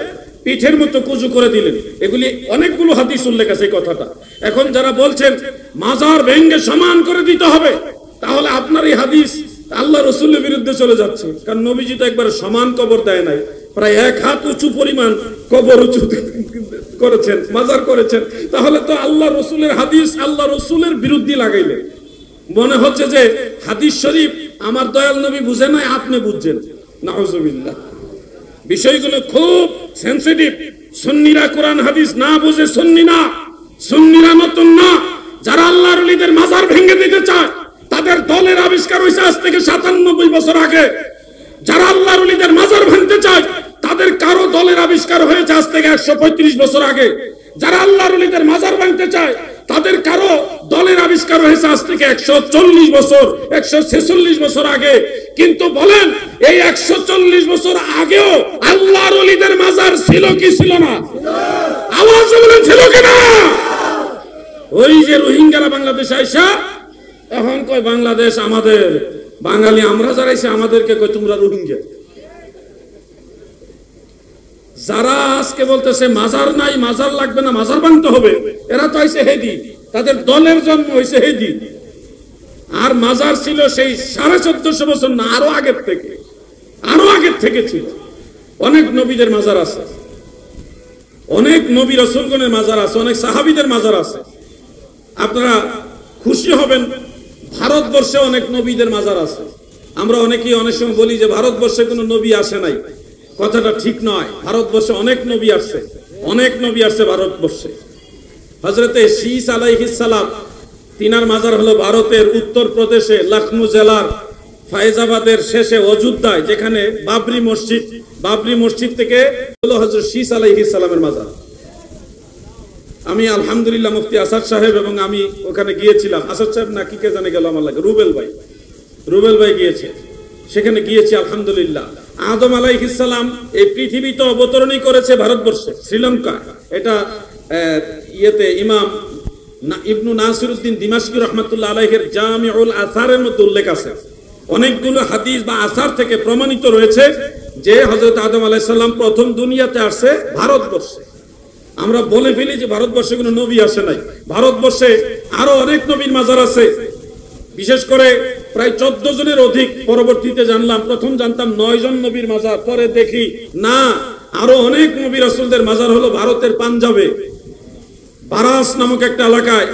পিঠের মতো কুজু করে দিলেন। এগুলি অনেকগুলো হাদিস উল্লেখ আছে এই কথাটা। এখন যারা বলছেন মাজার ভেঙে সমান করে দিতে হবে, তাহলে আপনার এই হাদিস আল্লাহ রাসূলের বিরুদ্ধে চলে যাচ্ছে। কারণ নবীজি তো একবার সমান কবর দেয় নাই, প্রায় 1 হাত উঁচু পরিমাণ কবর উঁচু করেছেন, মাজার করেছেন। তাহলে তো আল্লাহ রাসূলের হাদিস আল্লাহ রাসূলের বিরুদ্ধে লাগাইলেন। মনে হচ্ছে যে হাদিস শরীফ আমার দয়াল নবী বুঝে নাই, আপনি বুঝছেন। নাউজুবিল্লাহ। বিষয়গুলো খুব সেনসিটিভ। সুন্নিরা কোরআন হাদিস না বুঝে সুন্নি না, সুন্নিরা নতুন না। যারা আল্লাহর ওলিদের মাজার ভেঙে দিতে চায় তাদের দলের আবিষ্কার হয়েছে আজ থেকে 97 বছর আগে। যারা আল্লাহর ওলিদের মাজার ভাঙতে চায় তাদের কারো দলের আবিষ্কার হয়েছে আজ থেকে 135 বছর আগে। যারা আল্লাহর ওলিদের মাজার ভাঙতে চায় তাদের কারো দলের আবিষ্কার হয়েছে আজ থেকে 140 বছর 146 বছর আগে। কিন্তু বলেন এই 140 বছর আগেও আল্লাহর ওলিদের মাজার ছিল কি ছিল না? আওয়াজ বলেন ছিল কি না? ওই যে রোহিঙ্গারা বাংলাদেশে আইসা এখন কয় বাংলাদেশ আমাদের, বাঙালি আমরা যারা আইসা আমাদেরকে কয় তোমরা রোহিঙ্গা। যারা আজকে বলতেছে মাজার নাই, মাজার লাগবে না, মাজার ভাঙতে হবে, এরা তো আইসে হেদি, তাদের দলের জন্ম হয়েছে হেদি। আর মাজার ছিল সেই 1450 বছর না, আরো আগের থেকে ছিল। অনেক নবীদের মাজার আছে, অনেক নবী রাসূলগণের মাজার আছে, অনেক সাহাবীদের মাজার আছে। আপনারা খুশি হবেন, ভারতবর্ষে অনেক নবীদের মাজার আছে। আমরা অনেকেই অনেক সময় বলি যে ভারতবর্ষে কোনো নবী আসে নাই, কথাটা ঠিক নয়। ভারতবর্ষে অনেক নবী আসছে, অনেক নবী আসছে ভারতবর্ষে। হযরতে শীস আলাইহিস সালাম, তিনার মাজার হলো ভারতের উত্তর প্রদেশে লখনউ জেলার ফায়জাবাদের শেষে অযোধ্যায়, যেখানে বাবরি মসজিদ থেকে হলো হযরত শীস আলাইহিস সালামের মাজার। আমি আলহামদুলিল্লাহ মুফতি আসাদ সাহেব এবং আমি ওখানে গিয়েছিলাম। আসাদ সাহেব না কি কে জানে গেল আমার লাগে, রুবেল ভাই গিয়েছে, সেখানে গিয়েছি আলহামদুলিল্লাহ। আদম আলাইহিস সালাম এই পৃথিবীতে অবতরণই করেছে ভারতবর্ষে, শ্রীলঙ্কা। এটা ইয়েতে ইমাম ইবনু নাসিরউদ্দিন দিমাশকি রাহমাতুল্লাহ আলাইহির জামিউল আসারের মধ্যে উল্লেখ আছে। অনেকগুলো হাদিস বা আসার থেকে প্রমাণিত রয়েছে যে হযরত আদম আলাইহিস সালাম প্রথম দুনিয়াতে আসছে ভারতবর্ষে। আমরা বলে ফেলি যে ভারতবর্ষে কোনো নবী আসে নাই। ভারতবর্ষে আরো অনেক নবীর মাজার আছে, বিশেষ করে প্রায় 14 জনের অধিক। পরবর্তীতে জানলাম, প্রথম জানতাম 9 জন নবীর মাজার, পরে দেখি না আরো অনেক নবী রাসূলদের মাজার হলো ভারতের পাঞ্জাবে বারাস নামক একটা এলাকায়।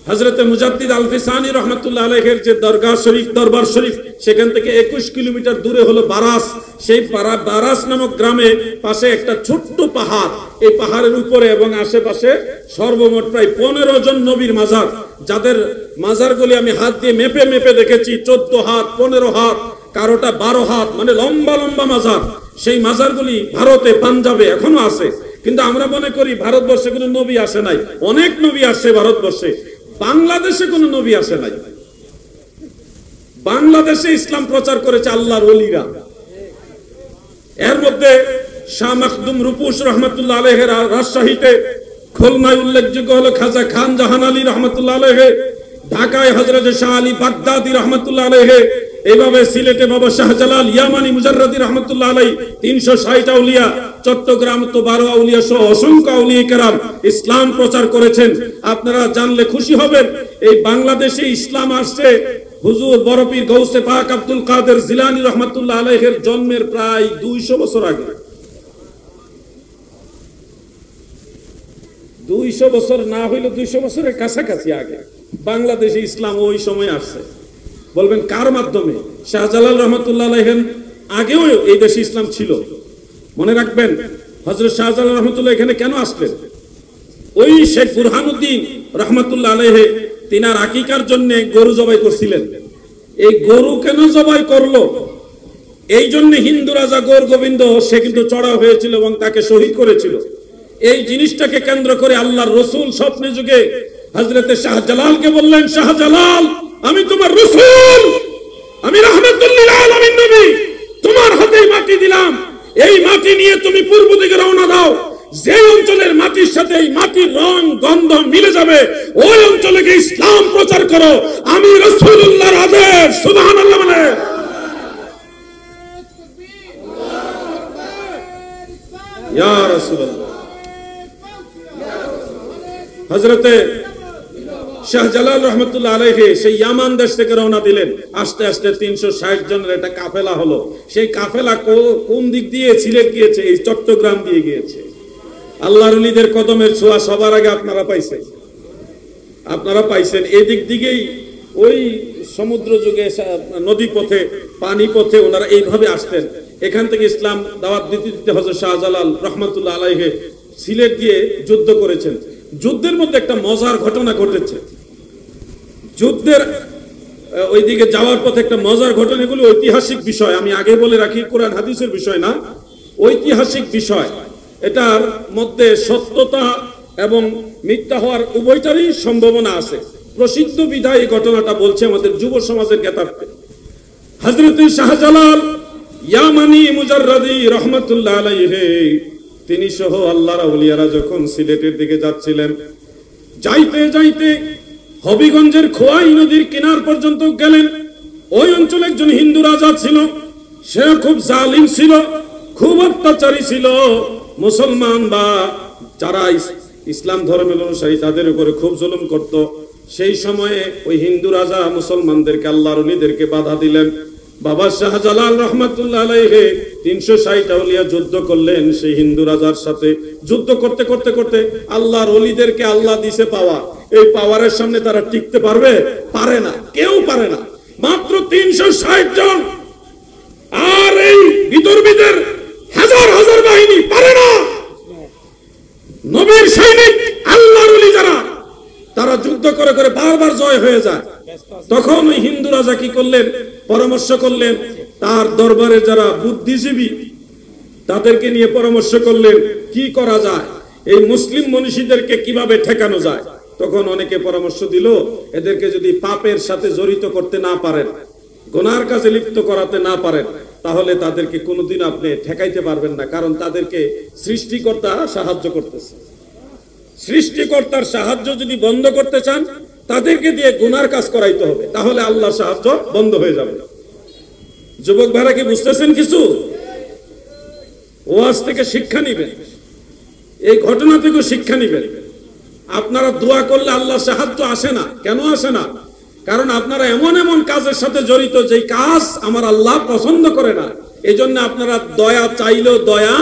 হযরতে মুজাদ্দিদ আল ফিসানি রহমাতুল্লাহ আলাইহির যে দরগাহ শরীফ, দরবার শরীফ, সেখান থেকে 21 কিলোমিটার দূরে হলো বারাস। সেই বারাস নামক গ্রামে পাশে একটা ছোট্ট পাহাড়, এই পাহাড়ের উপরে এবং আশেপাশে সর্বমোট প্রায় 15 জন নবীর মাজার, যাদের মাজারগুলি আমি হাত দিয়ে মেপে মেপে দেখেছি, 14 হাত, 15 হাত, কারোটা 12 হাত, মানে লম্বা লম্বা মাজার। সেই মাজারগুলি ভারতে, পাঞ্জাবে এখনো আছে। কিন্তু আমরা মনে করি ভারতবর্ষে কোনো নবী আসে নাই। অনেক নবী আসছে ভারতবর্ষে, বাংলাদেশে কোনো নবী আসে নাই। বাংলাদেশে ইসলাম প্রচার করেছে আল্লাহর ওলিরা। এর মধ্যে শাহ মাখদুম রূপুস রহমতুল্লাহ আলাইহির রাজশাহীতে, খুলনায় উল্লেখযোগ্য হলো খাজা খান জাহান আলী রহমতুল্লাহ আলাইহি, ঢাকায় হযরত শাহ আলী বাগদাদি রহমতুল্লাহ আলাইহি, এইভাবে সিলেটে বাবা শাহজালাল ইয়ামানি মুজাররদি রহমতুল্লাহ আলাইহি, 360 আউলিয়া, চট্টগ্রাম তো 12 আউলিয়া সহ অসংখ্য আউলিয়া কেরাম ইসলাম প্রচার করেছেন। আপনারা জানলে খুশি হবেন, এই বাংলাদেশে ইসলাম আসছে হুজুর বড়পীর গৌসে পাক আব্দুল কাদের জিলানী রহমতুল্লাহ আলাইহির জন্মের প্রায় 200 বছর আগে। 200 বছর না হইলে 200 বছরের কাছাকাছি আগে বাংলাদেশে ইসলাম ওই সময় আসছে। বলবেন কার মাধ্যমে? শাহজালাল রহমতুল্লাহ আলাইহির আগেও এই দেশে ইসলাম ছিল। মনে রাখবেন, হযরত শাহজালাল রহমতুল্লাহ এখানে কেন আসলেন? ওই শেখ বুরহানুদ্দিন রহমতুল্লাহ আলাইহি তিনার আকিকার জন্য গরু জবাই করছিলেন। এই গরু কেন জবাই করলো? এই জন্য হিন্দু রাজা গৌর গোবিন্দ সে কিন্তু চড়াও হয়েছিল এবং তাকে শহীদ করেছিল। এই জিনিসটাকে কেন্দ্র করে আল্লাহর রাসূল স্বপ্নে যুগে হযরতে শাহজালালকে বললেন, শাহজালাল, আমি তোমার রাসূল, আমি রাহমাতুল লিল আলামিন নবী, তোমার হাতে মাটি দিলাম, এই মাটি নিয়ে তুমি পূর্ব দিকে রওনা দাও। যে অঞ্চলের মাটির সাথে এই মাটির রং গন্ধ মিলে যাবে, ওই অঞ্চলে গিয়ে ইসলাম প্রচার করো। আমি রাসূলুল্লাহর আদেশ। সুবহানাল্লাহ বলে ইয়া রাসূলুল্লাহ। হযরতে শাহজালাল রহমতুল্লাহ আলাইহি সেই ইয়ামান দেশ থেকে রওনা দিলেন। আস্তে আস্তে 360 জনের একটা কাফেলা হলো। সেই কাফেলা কোন দিক দিয়ে সিলেট গিয়েছে? এই চট্টগ্রাম দিয়ে গিয়েছে। আল্লাহর ওলিদের কদমের ছোঁয়া সবার আগে আপনারা পাইছেন, আপনারা পাইছেন। এদিক দিকেই ওই সমুদ্র যুগে নদী পথে, পানি পথে ওনারা এইভাবে আসতেন। এখান থেকে ইসলাম দাওয়াত দিতে দিতে হযরত শাহজালাল রহমতুল্লাহ আলাইহি সিলেট গিয়ে যুদ্ধ করেছেন। যুদ্ধের মধ্যে একটা মজার ঘটনা ঘটেছে। যুদ্ধের ওইদিকে যাওয়ার পথে একটা মজার ঘটনা, এগুলো ঐতিহাসিক বিষয়, আমি আগে বলে রাখি, কোরআন হাদিসের বিষয় না, ঐতিহাসিক বিষয়। এটার মধ্যে সত্যতা এবং মিথ্যা হওয়ার উভয়টারই সম্ভাবনা আছে। প্রসিদ্ধ বিধায় এই ঘটনাটা বলছে আমাদের যুব সমাজের জ্ঞাতার্থে। হযরত শাহজালাল ইয়ামানি মুজাররদি রহমতুল্লাহ আলাইহি তিনি সহ আল্লাহর আউলিয়ারা যখন সিলেটের দিকে যাচ্ছিলেন, যাইতে যাইতে হবিগঞ্জের খোয়াই নদীর কিনার পর্যন্ত গেলেন। ওই অঞ্চলে একজন হিন্দু রাজা ছিল, সে খুব জালিম ছিল, খুব অত্যাচারী ছিল। মুসলমান বা যারা ইসলাম ধর্মের অনুসারী তাদের উপরে খুব জুলুম করত। সেই সময়ে ওই হিন্দু রাজা মুসলমানদেরকে, আল্লাহর ওলিদেরকে বাধা দিলেন। বাবা শাহজালাল রহমতুল্লাহ আলাইহি 360 আউলিয়া যুদ্ধ করলেন সেই হিন্দু রাজার সাথে। যুদ্ধ করতে করতে করতে আল্লাহর ওলিদেরকে আল্লাহ দিছে পাওয়ার। এই পাওয়ারের সামনে তারা টিকতে পারবে? পারে না, কেউ পারে না। মাত্র 360 জন, আর এই বিতর্মীদের হাজার হাজার বাহিনী পারে না। নবীর সৈনিক, আল্লাহর ওলি যারা, তারা যুদ্ধ করে করে বারবার জয় হয়ে যায়। তখন ওই হিন্দু রাজা কি করলেন? পরামর্শ করলেন তার দরবারে যারা বুদ্ধিজীবী তাদেরকে নিয়ে পরামর্শ করলেন কি করা যায়, এই মুসলিম মনীষীদেরকে কিভাবে ঠেকানো যায়। তখন অনেকে পরামর্শ দিল, এদেরকে যদি পাপের সাথে জড়িত করতে না পারেন, গুনার কাজে লিপ্ত করাতে না পারেন, তাহলে তাদেরকে কোনোদিন আপনি ঠেকাইতে পারবেন না। কারণ তাদেরকে সৃষ্টিকর্তা সাহায্য করতেছে। সৃষ্টিকর্তার সাহায্য যদি বন্ধ করতে চান, তাদেরকে দিয়ে গুনার কাজ করাইতে হবে, তাহলে আল্লাহর সাহায্য বন্ধ হয়ে যাবে। যুবক ভাইরা কি বুঝতেছেন কিছু? ওয়াজ থেকে শিক্ষা নিবেন, এই ঘটনা থেকে শিক্ষা নিবেন। আপনারা দোয়া করলে আল্লাহর সাহায্য আসে না। কেন আসে না? কারণ আপনারা এমন এমন কাজের সাথে জড়িত যে কাজ আমার আল্লাহ পছন্দ করে না। এই জন্য আপনারা দয়া চাইলেও দয়া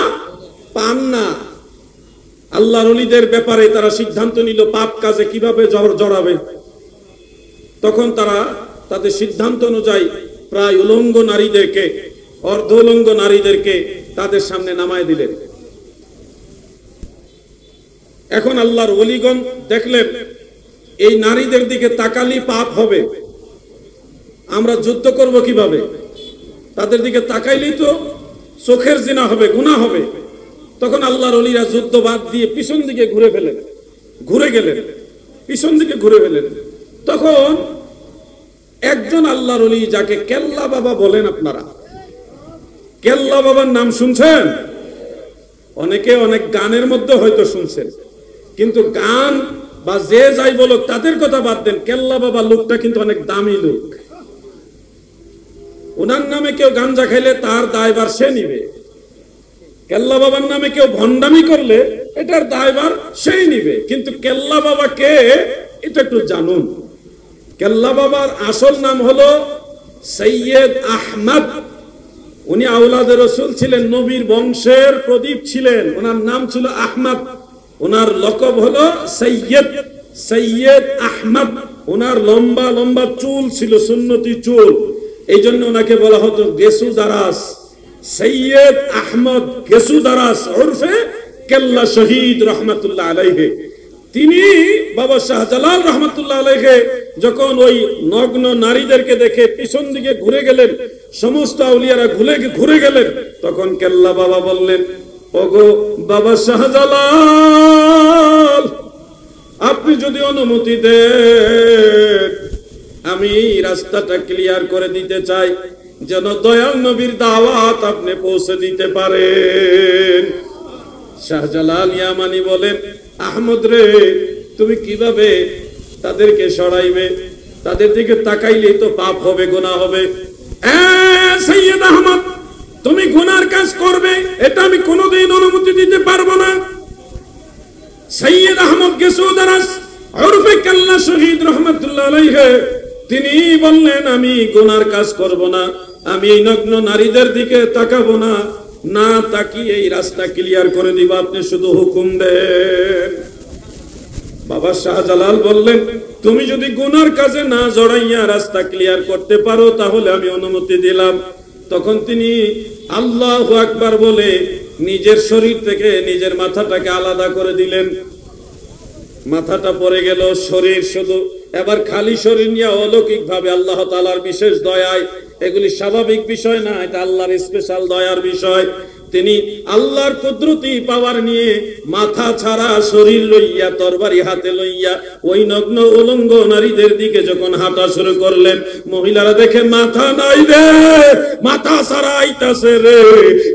পান না। আল্লাহর ওলিদের ব্যাপারে তারা সিদ্ধান্ত নিল পাপ কাজে কিভাবে জড়াবে। তখন তারা তাদের সিদ্ধান্ত অনুযায়ী প্রায় উলঙ্গ নারীদেরকে, অর্ধ উলঙ্গ নারীদেরকে তাদের সামনে নামায় দিলেন। এখন আল্লাহর ওলিগণ দেখলেন এই নারীদের দিকে তাকালি পাপ হবে, আমরা যুদ্ধ করব কিভাবে? তাদের দিকে তাকাইলেই তো চোখের জিনা হবে, গুনাহ হবে। তখন আল্লাহর ওলিরা যুদ্ধ বাদ দিয়ে পিছন দিকে ঘুরে গেলেন, পিছন দিকে ঘুরে ফেলেন। তখন একজন আল্লাহর ওলি, যাকে কেল্লা বাবা বলেন, আপনারা কেল্লা বাবার নাম শুনছেন? অনেকে অনেক গানের মধ্যে হয়তো শুনছেন, কিন্তু গান বা যে যাই বলুক তাদের কথা বাদ দেন, কেল্লা বাবা লোকটা কিন্তু অনেক দামি লোক। ওনার নামে কেউ গাঞ্জা খাইলে তার দায়ভার সে নিবে, কেল্লা বাবার নামে কেউ ভণ্ডামি করলে এটার দায়ভার সেই নিবে। কিন্তু কেল্লা বাবা কে এটা একটু জানুন। কেল্লা বাবার আসল নাম হলো সৈয়দ আহমদ। উনি আওলাদে রসুল ছিলেন, নবীর বংশের প্রদীপ ছিলেন। ওনার নাম ছিল আহমদ, ওনার লকব হলো সৈয়দ আহমদ। ওনার লম্বা লম্বা চুল ছিল, সুন্নতি চুল, এই জন্য ওনাকে বলা হতো গেসু দারাস। সৈয়দ আহমদ গেসু দারাস ওরফে কেল্লা শহীদ রহমাতুল্লাহ আলাইহি। তিনি বাবা শাহজালাল রহমাতুল্লাহ আলাইহি যখন ওই নগ্ন নারীদেরকে দেখে পিছন দিকে ঘুরে গেলেন, সমস্ত আউলিয়ারা ঘুরে গেলেন, তখন কেল্লা বাবা বললেন, ওগো বাবা শাহজালাল, আপনি যদি অনুমতি দেন আমি রাস্তাটা ক্লিয়ার করে দিতে চাই, যেন দয়াল নবীর দাওয়াত আপনি পৌঁছে দিতে পারেন। শাহজালাল ইয়ামানি বলেন, আহমদ রে, তুমি কিভাবে তাদেরকে সরাইবে? তাদের দিকে তাকাইলেই তো পাপ হবে, গুনাহ হবে। সৈয়দ আহমদ, তুমি গুনার কাজ করবে এটা আমি কোনোদিন অনুমতি দিতে পারবো না। সৈয়দ আহমদ গেসু দারাস ওরফে কেল্লা শহীদ রহমাতুল্লাহ আলাইহি তিনি বললেন, আমি গুনার কাজ করব না, আমি এই নগ্ন নারীদের দিকে তাকাবো না, না তাকিয়ে এই রাস্তা ক্লিয়ার করে দিব, আপনি শুধু হুকুম দেন। বাবা শাহজালাল বললেন, তুমি যদি গুনার কাজে না জড়াইয়া রাস্তা ক্লিয়ার করতে পারো তাহলে আমি অনুমতি দিলাম। তখন তিনি আল্লাহু আকবার বলে নিজের শরীর থেকে নিজের মাথাটাকে আলাদা করে দিলেন। মাথাটা পড়ে গেল, শরীর শুধু। এবার খালি শরীর নিয়ে অলৌকিক ভাবে আল্লাহ তাআলার বিশেষ দয়ায়, এগুলি স্বাভাবিক বিষয় না, এটা আল্লাহর স্পেশাল দয়ার বিষয়। তিনি আল্লাহর কুদরতি পাওয়ার নিয়ে মাথা ছাড়া শরীর লইয়া, তরবারি হাতে লইয়া ওই নগ্ন উলঙ্গ নারীদের দিকে যখন হাঁটা শুরু করলেন, মহিলারা দেখে মাথা নাই রে, মাথা ছাড়া আইতাছে রে,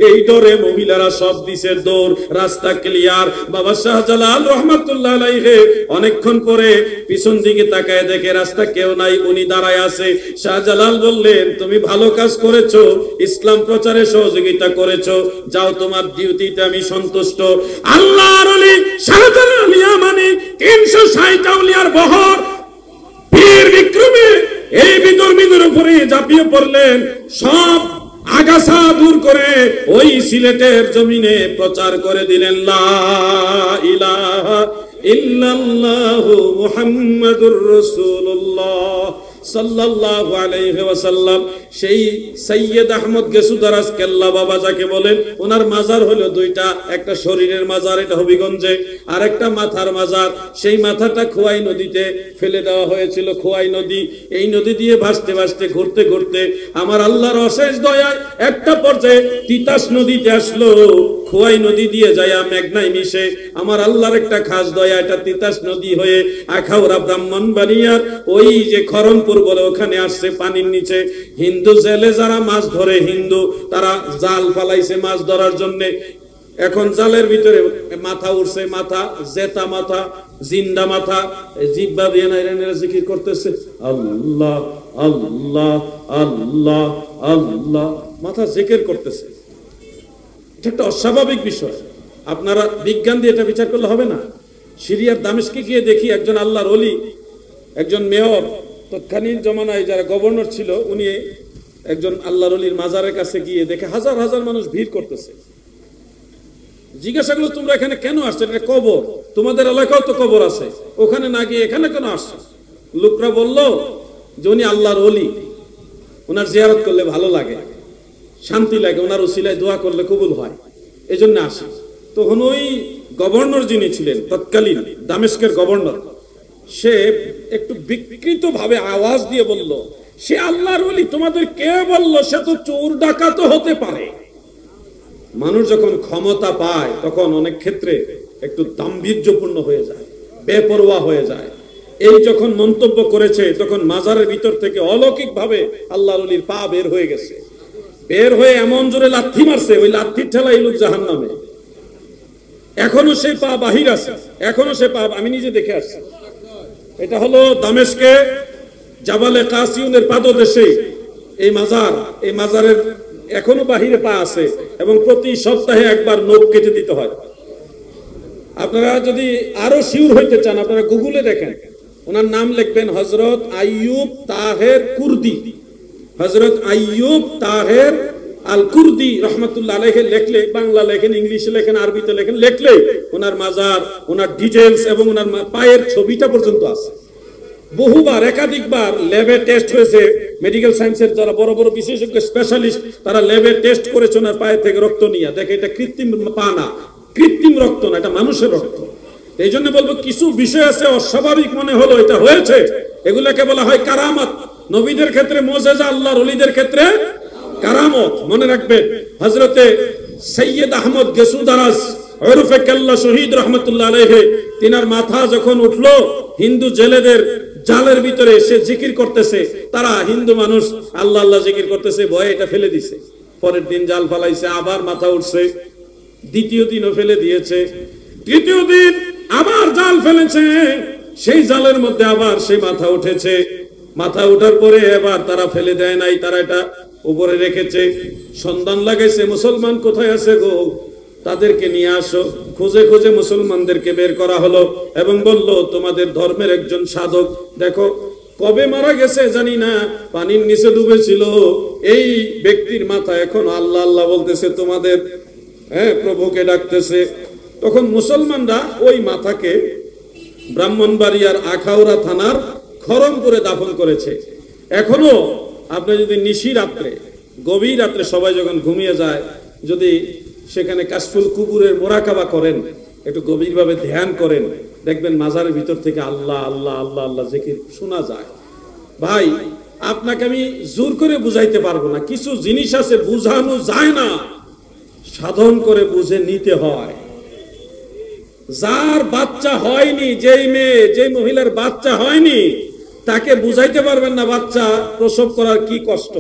এই ডরে মহিলারা সব দিছে দৌড়, রাস্তা ক্লিয়ার। বাবা শাহজালাল রহমাতুল্লাহ আলাইহি অনেকক্ষণ পরে পিছন দিকে তাকায় দেখে রাস্তা কেউ নাই, উনি দাঁড়ায় আছে। শাহজালাল বললেন, তুমি ভালো কাজ করেছো, ইসলাম প্রচারে সহযোগিতা করেছো, যাও, তোমার ডিউটিতে আমি সন্তুষ্ট। আল্লাহর ওলি শাহজালাল ইয়ামানি 360 আউলিয়ার বহর বীর বিক্রমে এই বিধর্মীদের উপরে ঝাঁপিয়ে পড়লেন, সব আগাছা দূর করে ওই সিলেটের জমিনে প্রচার করে দিলেন, লা ইলাহা ইল্লাল্লাহু মুহাম্মাদুর রাসূলুল্লাহ সাল্লাল্লাহু আলাইহি ওয়াসাল্লাম। সেই সৈয়দ আহমদ গেসু দারাস কেল্লা বাবা যাকে বলেন, ওনার মাজার হলো দুইটা, একটা শরীরের মাজার, এটা হবিগঞ্জে, আর একটা মাথার মাজার। সেই মাথাটা খোয়াই নদীতে ফেলে দেওয়া হয়েছিল। খোয়াই নদী, এই নদী দিয়ে ভাসতে ভাসতে ঘুরতে ঘুরতে আমার আল্লাহর অশেষ দয়ায় একটা পর্যায়ে তিতাস নদীতে আসলো। খোয়াই নদী দিয়ে যায় মেঘনায় মিশে, আমার আল্লাহর একটা খাস দয়া, এটা তিতাস নদী হয়ে আখাউড়া ব্রাহ্মণবাড়িয়ার ওই যে খরমপুর বলে ওখানে আসছে পানির নিচে। হিন্দু জেলে যারা মাছ ধরে, হিন্দু, তারা জাল ফালাইছে মাছ ধরার জন্য। এখন জালের ভিতরে মাথা উঠছে, মাথা জেতা মাথা, জিন্দা মাথা, জিব্বা দিয়ে নাইরা জিকির করতেছে, আল্লাহ আল্লাহ আল্লাহ আল্লাহ, মাথা জিকির করতেছে। এটা একটা অস্বাভাবিক বিষয়, আপনারা বিজ্ঞান দিয়ে এটা বিচার করলে হবে না। সিরিয়ার দামেস্কে গিয়ে দেখি একজন আল্লাহর ওলি, একজন মেয়র, তৎকালীন জমানায় যারা গভর্নর ছিল, উনি একজন আল্লাহর ওলির মাজারের কাছে গিয়ে দেখে হাজার হাজার মানুষ ভিড় করতেছে। জিজ্ঞাসা করলো, তোমরা এখানে কেন আসছো? এটা কবর, তোমাদের এলাকাও তো কবর আছে, ওখানে না গিয়ে এখানে কেন আসছো? লোকরা বলল, যে উনি আল্লাহর ওলি, ওনার জিয়ারত করলে ভালো লাগে, শান্তি লাগে, ওনার উসিলায় দোয়া করলে কবুল হয়, এজন্য আসি। তখন ওই গভর্নর যিনি ছিলেন তৎকালীন দামেস্কের গভর্নর, সে একটু বিকৃত ভাবে আওয়াজ দিয়ে বলল, সে আল্লাহর ওলি, তোমাদের কে বলল? সে তো চোর ডাকাত হতে পারে। মানুষ যখন ক্ষমতা পায় তখন অনেক ক্ষেত্রে একটু দাম্ভির্যপূর্ণ হয়ে যায়, বেপরোয়া হয়ে যায়। এই যখন মন্তব্য করেছে তখন মাজারের ভিতর থেকে অলৌকিক ভাবে আল্লাহর ওলির পা বের হয়ে গেছে, বের হয়ে এমন জোরে লাথি মারছে, ওই লাথির ঠেলাই লোক জাহান্নামে। এখনো সেই পা বাহির আছে, এখনো সে পা, আমি নিজে দেখে আসছি। এটা হলো দামেস্কে জাবালে কাসিউনের পাদদেশে এই মাজার, এই মাজারের এখনো বাহিরে পা আছে এবং প্রতি সপ্তাহে একবার নখ কেটে দিতে হয়। আপনারা যদি আরো শিওর হইতে চান আপনারা গুগলে দেখেন, ওনার নাম লিখবেন হযরত আইয়ুব তাহের কুর্দি, হযরত আইয়ুব তাহের আল কুর্দি রহমাতুল্লাহ আলাইহি। লিখলে বাংলা লেখেন, ইংলিশে লেখেন, আরবিতে লেখেন, লিখলে ওনার মাজার, ওনার ডিটেইলস এবং ওনার পায়ের ছবিটা পর্যন্ত আছে। বহুবার একাধিকবার ল্যাবে টেস্ট হয়েছে, মেডিকেল সায়েন্সের যারা বড় বড় বিশেষজ্ঞ স্পেশালিস্ট তারা ল্যাবে টেস্ট করেছে ওনার পায়ের থেকে রক্ত নিয়ে, দেখে এটা কৃত্রিম পা না, কৃত্রিম রক্ত না, এটা মানুষের রক্ত। এই জন্য বলবো কিছু বিষয় আছে অস্বাভাবিক মনে হলো, এটা হয়েছে, এগুলাকে বলা হয় কারামত। নবীদের ক্ষেত্রে মুজিজা, আল্লাহর ওলিদের ক্ষেত্রে কারামত। মনে রাখবেন হযরতে সৈয়দ আহমদ গেসুদারাস ওরফে কেল্লা শহীদ রহমতুল্লাহ আলাইহি, তিনার মাথা যখন উঠলো হিন্দু জেলেদের জালের ভিতরে, সে জিকির করতেছে, তারা হিন্দু মানুষ আল্লাহ আল্লাহ জিকির করতেছে, ভয়ে এটা ফেলে দিছে। পরের দিন জাল ফালাইছে, আবার মাথা উঠছে, দ্বিতীয় দিনও ফেলে দিয়েছে, তৃতীয় দিন আবার জাল ফেলেছে, সেই জালের মধ্যে আবার সেই মাথা উঠেছে। মাথা উঠার পরে এবার তারা ফেলে দেয় নাই, তারা এটা উপরে রেখেছে। সন্ধান লাগাইছে, মুসলমান কোথায় আছে গো, তাদেরকে নিয়ে আসো। খুঁজে খুঁজে মুসলমানদেরকে বের করা হলো এবং বলল, তোমাদের ধর্মের একজন সাধক, দেখো কবে মারা গেছে জানি না, পানির নিচে ডুবেছিল, এই ব্যক্তির মাথা এখন আল্লাহ আল্লাহ বলতেছে, তোমাদের প্রভুকে ডাকতেছে। তখন মুসলমানরা ওই মাথাকে ব্রাহ্মণবাড়িয়ার আখাউড়া থানার খরমপুরে দাফন করেছে। এখনো আপনি যদি নিশি রাত্রে, গভীর রাত্রে সবাই যখন ঘুমিয়ে যায়, যদি সেখানে কাশফুল কুবুরের মোরাকাবা করেন, একটু গভীরভাবে ধ্যান করেন, দেখবেন মাজারের ভিতর থেকে আল্লাহ আল্লাহ আল্লাহ আল্লাহ জিকির শোনা যায়। ভাই আপনাকে আমি জোর করে বুঝাইতে পারবো না, কিছু জিনিস আছে বুঝানো যায় না, সাধন করে বুঝে নিতে হয়। যার বাচ্চা হয়নি, যেই মেয়ে, যেই মহিলার বাচ্চা হয়নি, তাকে বুঝাইতে পারবেন না বাচ্চা প্রসব করার কি কষ্ট,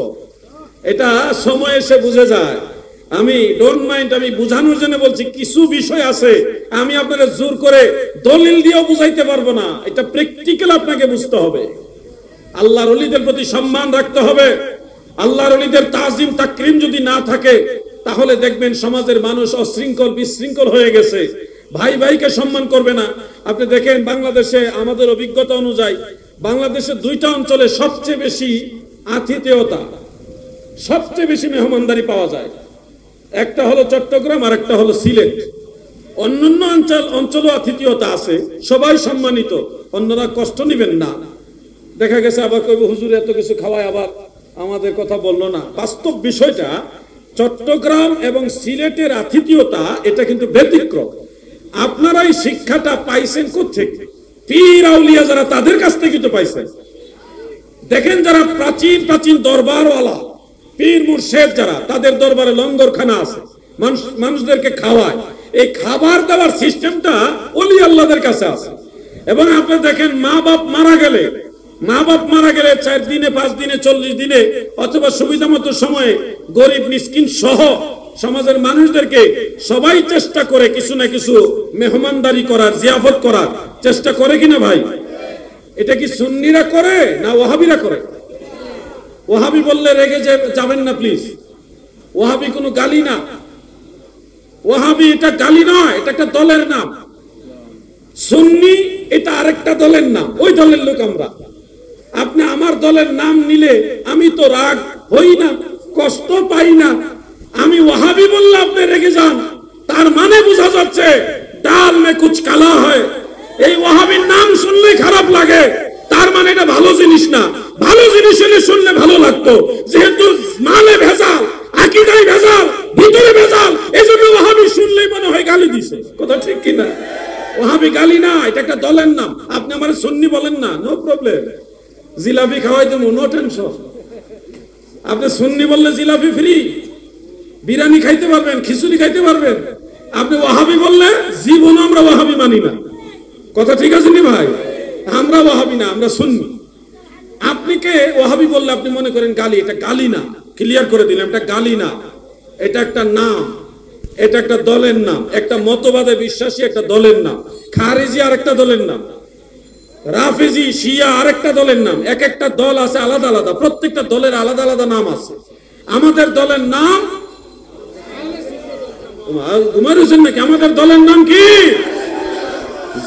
এটা সময় এসে বুঝে যায়। আমি ডোন্ট মাইন্ড, আমি বুঝানোর জন্য বলছি, কিছু বিষয় আছে আমি আপনাদের জোর করে দলিল দিয়েও বুঝাইতে পারবো না, এটা প্র্যাকটিক্যাল আপনাকে বুঝতে হবে। আল্লাহর ওলিদের প্রতি সম্মান রাখতে হবে। আল্লাহর ওলিদের তাজিম তাকরিম যদি না থাকে, তাহলে দেখবেন সমাজের মানুষ অশৃঙ্খল বিশৃঙ্খল হয়ে গেছে, ভাই ভাইকে সম্মান করবে না। আপনি দেখেন বাংলাদেশে আমাদের অভিজ্ঞতা অনুযায়ী, বাংলাদেশের দুইটা অঞ্চলে সবচেয়ে বেশি আতিথেয়তা, সবচেয়ে বেশি মেহমানদারি পাওয়া যায়। একটা হলো চট্টগ্রাম আর একটা হলো সিলেট। অন্যান্য অঞ্চলও আতিথেয়তা আছে, সবাই সম্মানিত, অন্যরা কষ্ট নেবেন না। দেখা গেছে আবার কইব হুজুর এত কিছু খাওয়ায়, আবার আমাদের কথা বললো না। বাস্তব বিষয়টা চট্টগ্রাম এবং সিলেটের আতিথেয়তা এটা কিন্তু ব্যতিক্রম। আপনারা এই শিক্ষাটা পাইছেন কোত্থেকে? পীর আউলিয়া যারা, তাদের কাছ থেকে তো পাইছেন। দেখেন যারা প্রাচীন প্রাচীন দরবারওয়ালা পীর মুর্শেদ যারা, তাদের দরবারে লঙ্গরখানা আছে, মানুষদেরকে খাওয়ায়। এই খাবার দাবার সিস্টেমটা ওলি আল্লাহদের কাছে আছে। এবং আপনি দেখেন মা বাপ মারা গেলে 4 দিনে 5 দিনে 40 দিনে অথবা সুবিধা মতো সময়ে গরিব মিসকিন সহ সমাজের মানুষদেরকে সবাই চেষ্টা করে কিছু না কিছু মেহমানদারি করার, জিয়াফত করার চেষ্টা করে কিনা ভাই? এটা কি সুন্নিরা করে না ওয়াহাবিরা করে? ওয়াহাবি বললে রেগে যাবেন না প্লিজ, ওয়াহাবি কোনো গালি না, ওয়াহাবি এটা গালি নয়, এটা একটা দলের নাম। সুন্নি এটা আরেকটা দলের নাম, ওই দলের লোক আমরা। আপনি আমার দলের নাম নিলে আমি তো রাগ হই না, কষ্ট পাই না। আমি ওয়াহাবি বললে আপনি রেগে যান, তার মানে বোঝা যাচ্ছে ডাল মে কুছ কালা হয়। এই ওয়াহাবির নাম শুনলে খারাপ লাগে, তার মানে এটা ভালো জিনিস না। ভালো জিনিস হলে শুনলে ভালো লাগতো, যেহেতু মালে ভেজাল, আকীদায় ভেজাল, ভিতরে ভেজাল, এজন্য ওয়াহাবি শুনলেই মনে হয় গালি দিছে। কথা ঠিক কিনা? ওয়াহাবি গালি না, এটা একটা দলের নাম। আপনি আমারে সুন্নি বলেন না, নো প্রবলেম, জিলাপি খাওয়াই দেবো, নো টেনশন। আপনি সুন্নি বললে জিলাপি ফ্রি, বিরিয়ানি খাইতে পারবেন, খিচুড়ি খাইতে পারবেন। আপনি ওয়াহাবি বললে জীবন আমরা ওয়াহাবি মানি না। কথা ঠিক আছে নি ভাই? আমরা ওয়াহাবি না, আমরা সুন্নি। আপনি কে ওয়াহাবি বললে আপনি মনে করেন গালি, এটা গালি না, ক্লিয়ার করে দিলাম, এটা গালি না, এটা একটা নাম, এটা একটা দলের নাম, একটা মতবাদে বিশ্বাসী একটা দলের নাম। খারেজি আরেকটা দলের নাম, রাফেজি শিয়া আরেকটা দলের নাম। এক একটা দল আছে আলাদা আলাদা, প্রত্যেকটা দলের আলাদা আলাদা নাম আছে। আমাদের দলের নাম উমর হোসেন নাকি? আমাদের দলের নাম কি?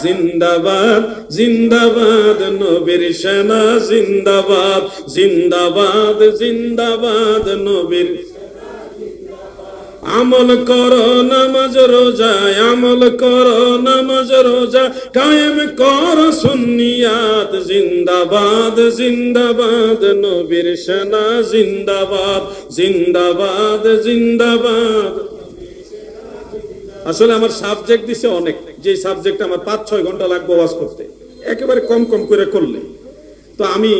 জিন্দাবাদ জিন্দাবাদ নবীর সেনা জিন্দাবাদ, জিন্দাবাদ জিন্দাবাদ নবীর। আমল করো নামাজ রোজা, আমল করো নামাজ রোজা, কায়েম করো সুন্নিয়াত, জিন্দাবাদ জিন্দাবাদ নবীর সেনা জিন্দাবাদ, জিন্দাবাদ জিন্দাবাদ। আসলে আমার সাবজেক্ট দিছে অনেক, যে সাবজেক্ট আমার 5-6 ঘন্টা লাগবে ওয়াজ করতে, একেবারে কম কম করে করলে। তো আমি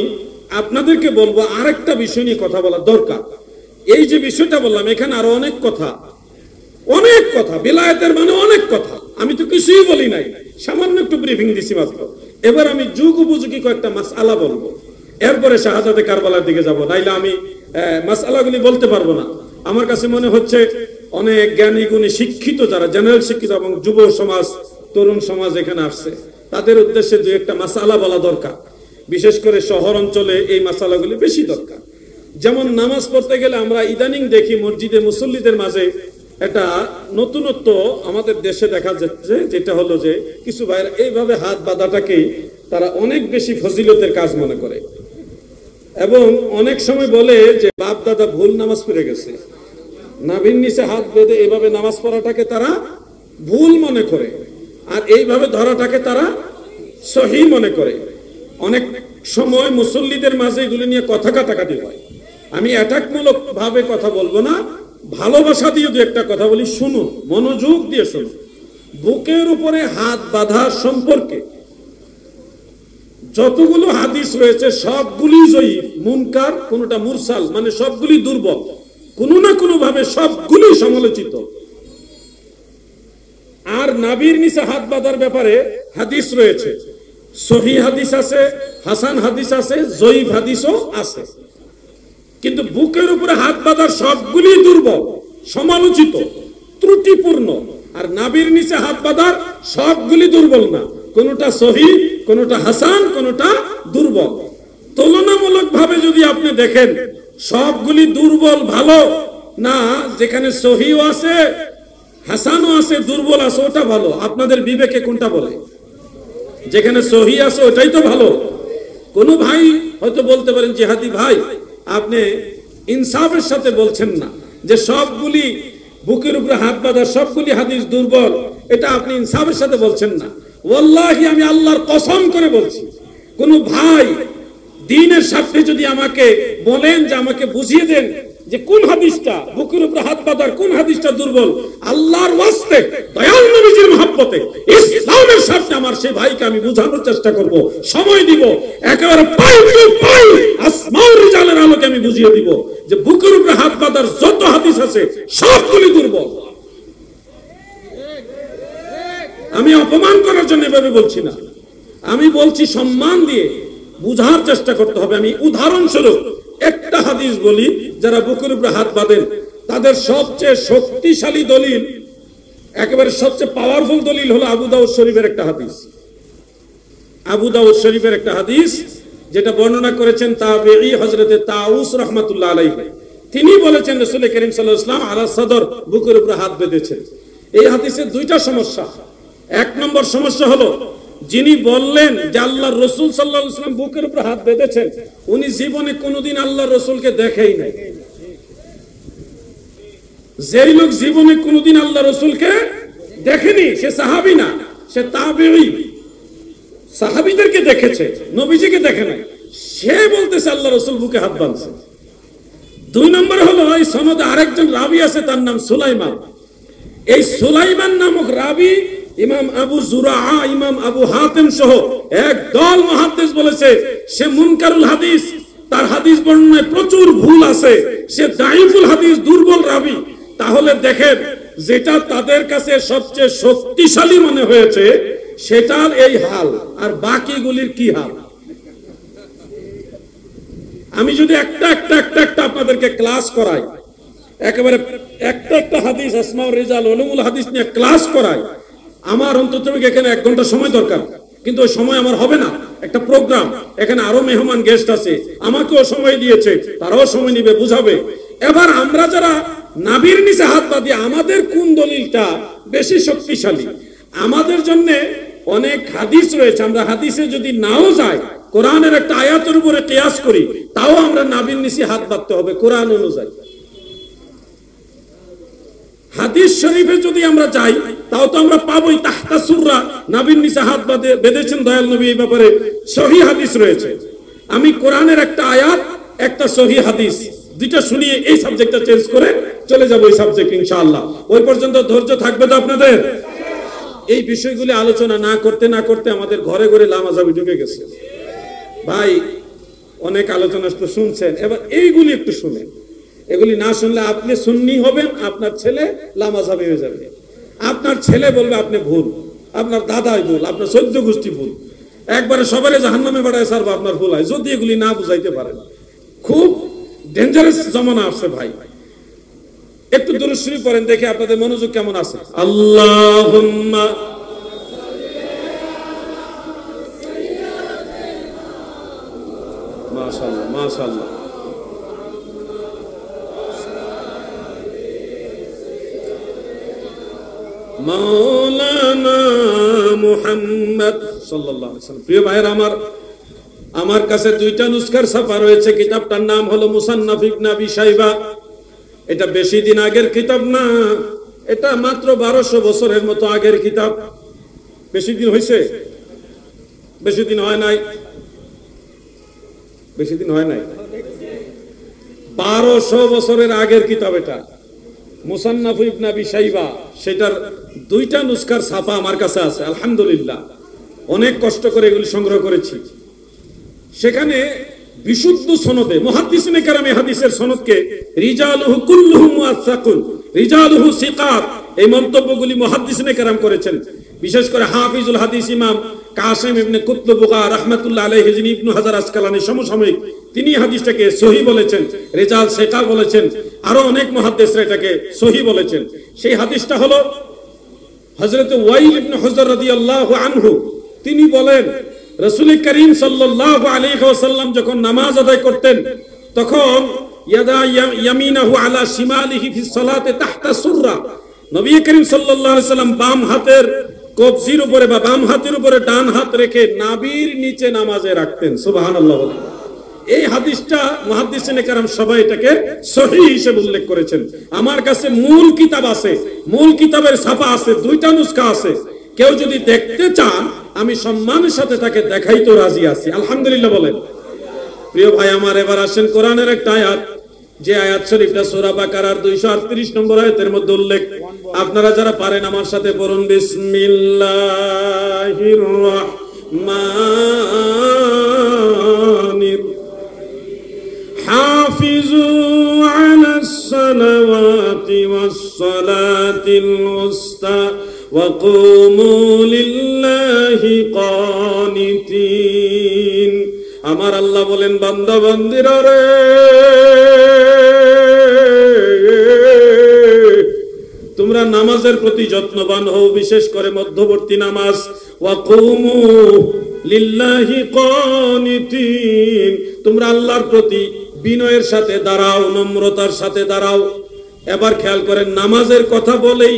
আপনাদেরকে বলবো আরেকটা বিষয় নিয়ে কথা বলা দরকার। এই যে বিষয়টা বললাম, এখানে আরো অনেক কথা, অনেক কথা, বেলায়েতের মানে অনেক কথা। আমি তো কিছুই বলি নাই, সামান্য একটু ব্রিফিং দিছি মাত্র। এবার আমি যুগ উপযোগী কয়েকটা মাসআলা বলবো, এরপরে শাহাদাতে কারবালার দিকে যাব। নাইলে আমি মাসআলাগুলি বলতে পারবো না। আমার কাছে মনে হচ্ছে অনেক জ্ঞানী গুণী শিক্ষিত, যারা জেনারেল শিক্ষিত এবং যুব সমাজ, তরুণ সমাজ এখানে আসছে, তাদের উদ্দেশ্যে দু একটা মাসআলা বলা দরকার। বিশেষ করে শহর অঞ্চলে এই মাসআলাগুলি বেশি দরকার। যেমন নামাজ পড়তে গেলে আমরা ইদানিং দেখি মসজিদে মুসল্লিদের মাঝে একটা নতুনত্ব আমাদের দেশে দেখা যাচ্ছে, যেটা হলো যে কিছু ভাইরা এইভাবে হাত বাঁধাটাকেই তারা অনেক বেশি ফজিলতের কাজ মনে করে, এবং অনেক সময় বলে যে বাপ দাদা ভুল নামাজ পড়ে গেছে। নাভির নিচে হাত বেঁধে এইভাবে নামাজ পড়াটাকে তারা ভুল মনে করে, আর এইভাবে ধরাটাকে তারা সহি মনে করে। অনেক সময় মুসল্লিদের মাঝে এগুলো নিয়ে কথা কাটাকাটি হয়। আমি অ্যাটাকমূলক ভাবে কথা বলবো না, ভালোবাসা দিয়ে দু একটা কথা বলি, শুনুন, মনোযোগ দিয়ে শুনুন। বুকের উপরে হাত বাঁধার সম্পর্কে যতগুলো হাদিস রয়েছে সবগুলি জয়ীফ, মুনকার, কোনটা মুরসাল, মানে সবগুলি দুর্বল, কোনো না কোনো ভাবে সবগুলি সমালোচিত। আর নাভির নিচে হাত বাঁধার ব্যাপারে হাদিস রয়েছে, সহিহ হাদিস আছে, হাসান হাদিস আছে, জয়ীফ হাদিসও আছে। কিন্তু বুকের উপরে হাত বাঁধার সবগুলি দুর্বল, সমালোচিত, ত্রুটিপূর্ণ। আর নাভির নিচে হাত বাঁধার সবগুলি দুর্বল না, কোনটা সহিহ, কোনটা হাসান, কোনটা দুর্বল। তুলনামূলক ভাবে যদি আপনি দেখেন, সবগুলি দুর্বল ভালো না, যেখানে সহিও আছে, হাসানও আছে, দুর্বল আছে, ওটা ভালো? আপনাদের বিবেকে কোনটা বলে? যেখানে সহি আছে ওটাই তো ভালো। কোন ভাই হয়তো বলতে পারেন জিহাদি ভাই, আপনি ইনসাফের সাথে বলছেন না যে সবগুলি বুকের উপরে হাত বাঁধা সবগুলি হাদিস দুর্বল, এটা আপনি ইনসাফের সাথে বলছেন না। ওয়াল্লাহি আমি আল্লাহর কসম করে বলছি, কোন ভাই দ্বীনের স্বার্থে যদি আমাকে বলেন যে আমাকে বুঝিয়ে দেন যে কোন হাদিসটা বুকের উপরে হাত বাঁধার কোন হাদিসটা দুর্বল, আল্লাহর ওয়াস্তে, দয়াল নবীজির মহব্বতে, ইসলামের স্বার্থে আমার সেই ভাইকে আমি বোঝানোর চেষ্টা করব, সময় দিব, একেবারে পাই টু পাই আসমাউর রিজালের আলোকে আমি বুঝিয়ে দিব যে বুকের উপরে হাত বাঁধার যত হাদিস আছে সবগুলি দুর্বল। আমি অপমান করার জন্য এভাবে বলছি না, আমি বলছি সম্মান দিয়ে বুঝার চেষ্টা করতে হবে। আমি উদাহরণস্বরূপ একটা হাদিস বলি, যারা বুকের উপরে হাত বাঁধেন তাদের সবচেয়ে শক্তিশালী দলিল, একেবারে সবচেয়ে পাওয়ারফুল দলিল হলো আবু দাউদ শরীফের একটা হাদিস। আবু দাউদ শরীফের একটা হাদিস যেটা বর্ণনা করেছেন তাবেঈ হযরতে তাউস রাহমাতুল্লাহ আলাইহি। তিনি বলেছেন রাসূল করিম সাল্লাল্লাহু আলাইহি ওয়াসাল্লাম আলা সদর, বুকের উপরে হাত বেঁধেছেন। এই হাদিসের দুইটা সমস্যা। এক নম্বর সমস্যা হলো, যিনি বললেন যে আল্লাহর রাসূল সাল্লাল্লাহু আলাইহি ওয়াসাল্লাম বুকের উপরে হাত বেঁধেছেন, উনি জীবনে কোনোদিন আল্লাহর রাসূলকে দেখেই নাই। যেই লোক জীবনে কোনোদিন আল্লাহর রাসূলকে দেখেনি, সে সাহাবী না, সে তাবেঈ। সাহাবীদেরকে দেখেছে, নবীজিকে দেখে নাই। সে বলতেছে আল্লাহ রাসূল বুকে হাত বাঁধছে। 2 নম্বর হলো এই সনদে আরেকজন রাবী আছে, তার নাম সুলাইমান। এই সুলাইমান নামক রাবী ইমাম আবু জুরাআ, ইমাম আবু হাতিম সহ একদল মুহাদ্দিস বলেছে সে মুনকারুল হাদিস, তার হাদিস বর্ণনায় প্রচুর ভুল আছে, সে দাঈফুল হাদিস, দুর্বল রাবী। তাহলে দেখেন, যেটা তাদের কাছে সবচেয়ে শক্তিশালী মনে হয়েছে সেটার এই হাল, আর বাকিগুলির কি হাল? আমি যদি একটা আপনাদেরকে ক্লাস করাই, একেবারে একটা হাদিস, আসমাউর রিজাল, উলুমুল হাদিস নিয়ে ক্লাস করাই, আমার অন্তত এখানে 1 ঘন্টা সময় দরকার, কিন্তু ওই সময় আমার হবে না। একটা প্রোগ্রাম, এখানে আরো মেহমান গেস্ট আছে, আমাকেও সময় দিয়েছে, তারাও সময় নিবে, বুঝাবে। এবার আমরা যারা নাভির নিচে হাত বাঁধি, আমাদের কোন দলিলটা বেশি শক্তিশালী? আমাদের জন্য অনেক হাদিস রয়েছে, আমরা হাদিসে যদি নাও যাই, কোরআনের একটা আয়াতের উপরে কিয়াস করি, তাও আমরা নাভির নিচে হাত বাঁধতে হবে কোরআন অনুযায়ী। হাদিস শরীফে যদি আমরা যাই, তাও তো আমরা পাবোই তাহতা সুররা, নাভির নিচে হাত বেঁধেছেন দয়াল নবী, এই ব্যাপারে সহিহ হাদিস রয়েছে। আমি কোরআনের একটা আয়াত, একটা সহিহ হাদিস, দুইটা শুনিয়ে এই সাবজেক্টটা চেঞ্জ করে চলে যাবো এই সাবজেক্ট ইনশাআল্লাহ। ওই পর্যন্ত ধৈর্য থাকবে তো আপনাদের? এই বিষয়গুলি আলোচনা না করতে আমাদের ঘরে ঘরে লামাজাবি ঢুকে গেছে। ভাই, অনেক আলোচনা তো শুনছেন, এবার এইগুলি একটু শুনেন। এগুলি না শুনলে আপনি সুন্নি হবেন, আপনার ছেলে লামাজাবি হয়ে যাবে। আপনার ছেলে বলবে আপনি ভুল, আপনার দাদাই ভুল, আপনার 14 গোষ্ঠী ভুল, একবারে সবারে জাহান্নামে বাড়ায় ছাড়বো আপনার ভুল হয়, যদি এগুলি না বুঝাইতে পারেন। খুব ডেঞ্জারাস জমানা আসছে ভাই। একটু দুরূদ শরীফ পড়েন, দেখি আপনাদের মনোযোগ কেমন আছে। আল্লাহুম্মা মাশাআল্লাহ মাশাআল্লাহ। মাওলানা মুহাম্মদ সাল্লাল্লাহু আলাইহি ওয়াসাল্লাম। প্রিয় ভাইরা আমার কাছে 2টা নুসখার ছাপা রয়েছে। কিতাবটার নাম হলো মুসান্নাফ ইবনে আবি শাইবা। এটা বেশি দিন আগের কিতাব না, এটা মাত্র 1200 বছরের মতো আগের কিতাব। বেশি দিন হয়েছে? বেশি দিন হয় নাই, বেশি দিন হয় নাই। 1200 বছরের আগের কিতাব এটা, মুসান্নাফ ইবনে আবি শাইবা। সেটার 2টা নুসখার ছাপা আমার কাছে আছে, আলহামদুলিল্লাহ। অনেক কষ্ট করে এগুলি সংগ্রহ করেছি। সেখানে বিশুদ্ধ সনদে মুহাদ্দিসিনে কেরাম হাদিসের সনদকে রিজালুহু কুল্লুহুম মুআসাকুন, রিজালুহু সিকাত, এই মন্তব্যগুলি মুহাদ্দিসিনে কেরাম করেছেন। বিশেষ করে হাফিজুল হাদিস ইমাম কাসিম ইবনে কুতবুগা রাহমাতুল্লাহ আলাইহি, যিনি ইবনে হাজার আসকালানী সমসাময়িক, তিনি হাদিসটাকে সহিহ বলেছেন, রিজাল সিকাত বলেছেন, আরো অনেক মুহাদ্দিসরা এটাকে সহিহ বলেছেন। সেই হাদিসটা হলো হযরত ওয়াইল ইবনে হুজর রাদিয়াল্লাহু আনহু, তিনি বলেন রাসূল করিম সাল্লাল্লাহু আলাইহি ওয়াসাল্লাম যখন নামাজ আদায় করতেন, তখন ইয়াদা ইয়ামিনাহু আলা শিমালিহি ফিস সালাতে তাহতা সুররা, নবী করিম সাল্লাল্লাহু আলাইহি ওয়াসাল্লাম বাম হাতের কবজির উপরে বা বাম হাতের উপরে ডান হাত রেখে নাভির নিচে নামাজে রাখতেন। সুবহানাল্লাহ। এই হাদিসটা মুহাদ্দিসিনে কেরাম সবাই এটাকে সহিহ হিসেবে উল্লেখ করেছেন। আমার কাছে মূল কিতাব আছে, মূল কিতাবের ছাপা আছে, 2টা নুসখা আছে। কেউ যদি দেখতে চান, আমি সম্মানের সাথে তাকে দেখাইতে রাজি আছি, আলহামদুলিল্লাহ বলেন। প্রিয় ভাই আমার, এবার আসেন কোরআনের একটা আয়াত, যে আয়াত শরীফটা সূরা বাকারার 238 নম্বর আয়াতের মধ্যে উল্লেখ। আপনারা যারা পারেন আমার সাথে পড়ুন, বিসমিল্লাহির রাহমানির হাফিজু আলাস সালাওয়াতি ওয়াস সালাতিল উস্তা ওয়া কুমু লিল্লাহি কানিতিন। আমার আল্লাহ বলেন, বান্দা বান্দিরা রে, তোমরা নামাজের প্রতি যত্নবান হও, বিশেষ করে মধ্যবর্তী নামাজ। ওয়া কুমু লিল্লাহি কানিতিন, তোমরা আল্লাহর প্রতি বিনয়ের সাথে দাঁড়াও, নম্রতার সাথে দাঁড়াও। এবার খেয়াল করেন, নামাজের কথা বলেই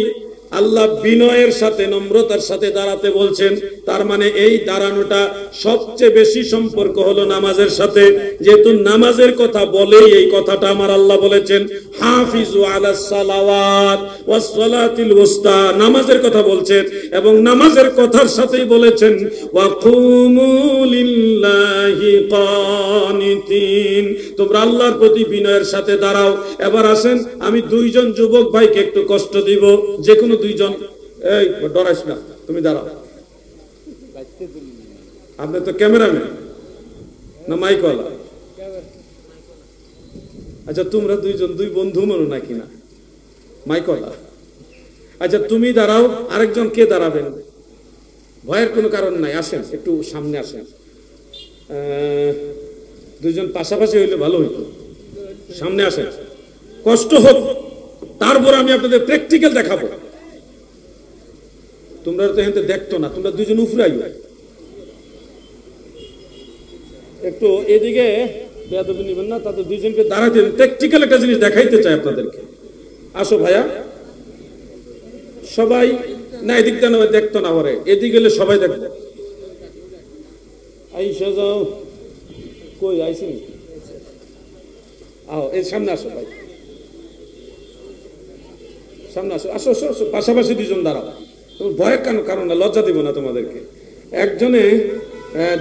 আল্লাহ বিনয়ের সাথে নম্রতার সাথে দাঁড়াতে বলছেন। তার মানে এই দাঁড়ানোটা সবচেয়ে বেশি সম্পর্ক হলো নামাজের সাথে, যেহেতু নামাজের কথা বলেই এই কথাটা আমার আল্লাহ বলেছেন হাফিজু আলাস সালাওয়াত ওয়াস সালাতিল উস্তা, নামাজের কথা বলছেন এবং নামাজের কথার সাথেই বলেছেন ওয়া কুমু লিল্লাহি কানিতিন, তোমরা আল্লাহর প্রতি বিনয়ের সাথে দাঁড়াও। এবার আসেন আমি দুইজন যুবক ভাইকে একটু কষ্ট দিব, যে কোনো দুইজন, এই ডরাইস না, তুমি দাঁড়াও। আপনি তো ক্যামেরাম্যান না মাইকওয়ালা? আচ্ছা তোমরা দুইজন দুই বন্ধু মনো নাকি না মাইকওয়ালা? আচ্ছা তুমি দাঁড়াও, আরেকজন কে দাঁড়াবেন? ভয়ের কোনো কারণ নাই, আসেন একটু সামনে আসেন। দুইজন পাশাপাশি হইলে ভালো হইতো, সামনে আসেন। কষ্ট হোক, তারপর আমি আপনাদের প্র্যাকটিক্যাল দেখাবো। তোমরা তো এখানে দেখতো না, তোমরা দুইজন উপরে আইও, একটু এদিকে বেয়াদবি নিবেন না, তাদের দুইজনকে দাঁড়াতে প্র্যাকটিক্যাল একটা জিনিস দেখাইতে চাই আপনাদেরকে। আসো ভাইয়া সবাই, না এদিক দেন দেখতো না, ওরে এদিকে গেলে সবাই দেখবে। আইসা যাও, কই আইসি, আও এই সামনে আসো ভাই, সামনে আসো, আসো আসো আসো, পাশাপাশি দুজন দাঁড়াও। ভয়ের কারণ না, লজ্জা দিব না তোমাদেরকে। একজনে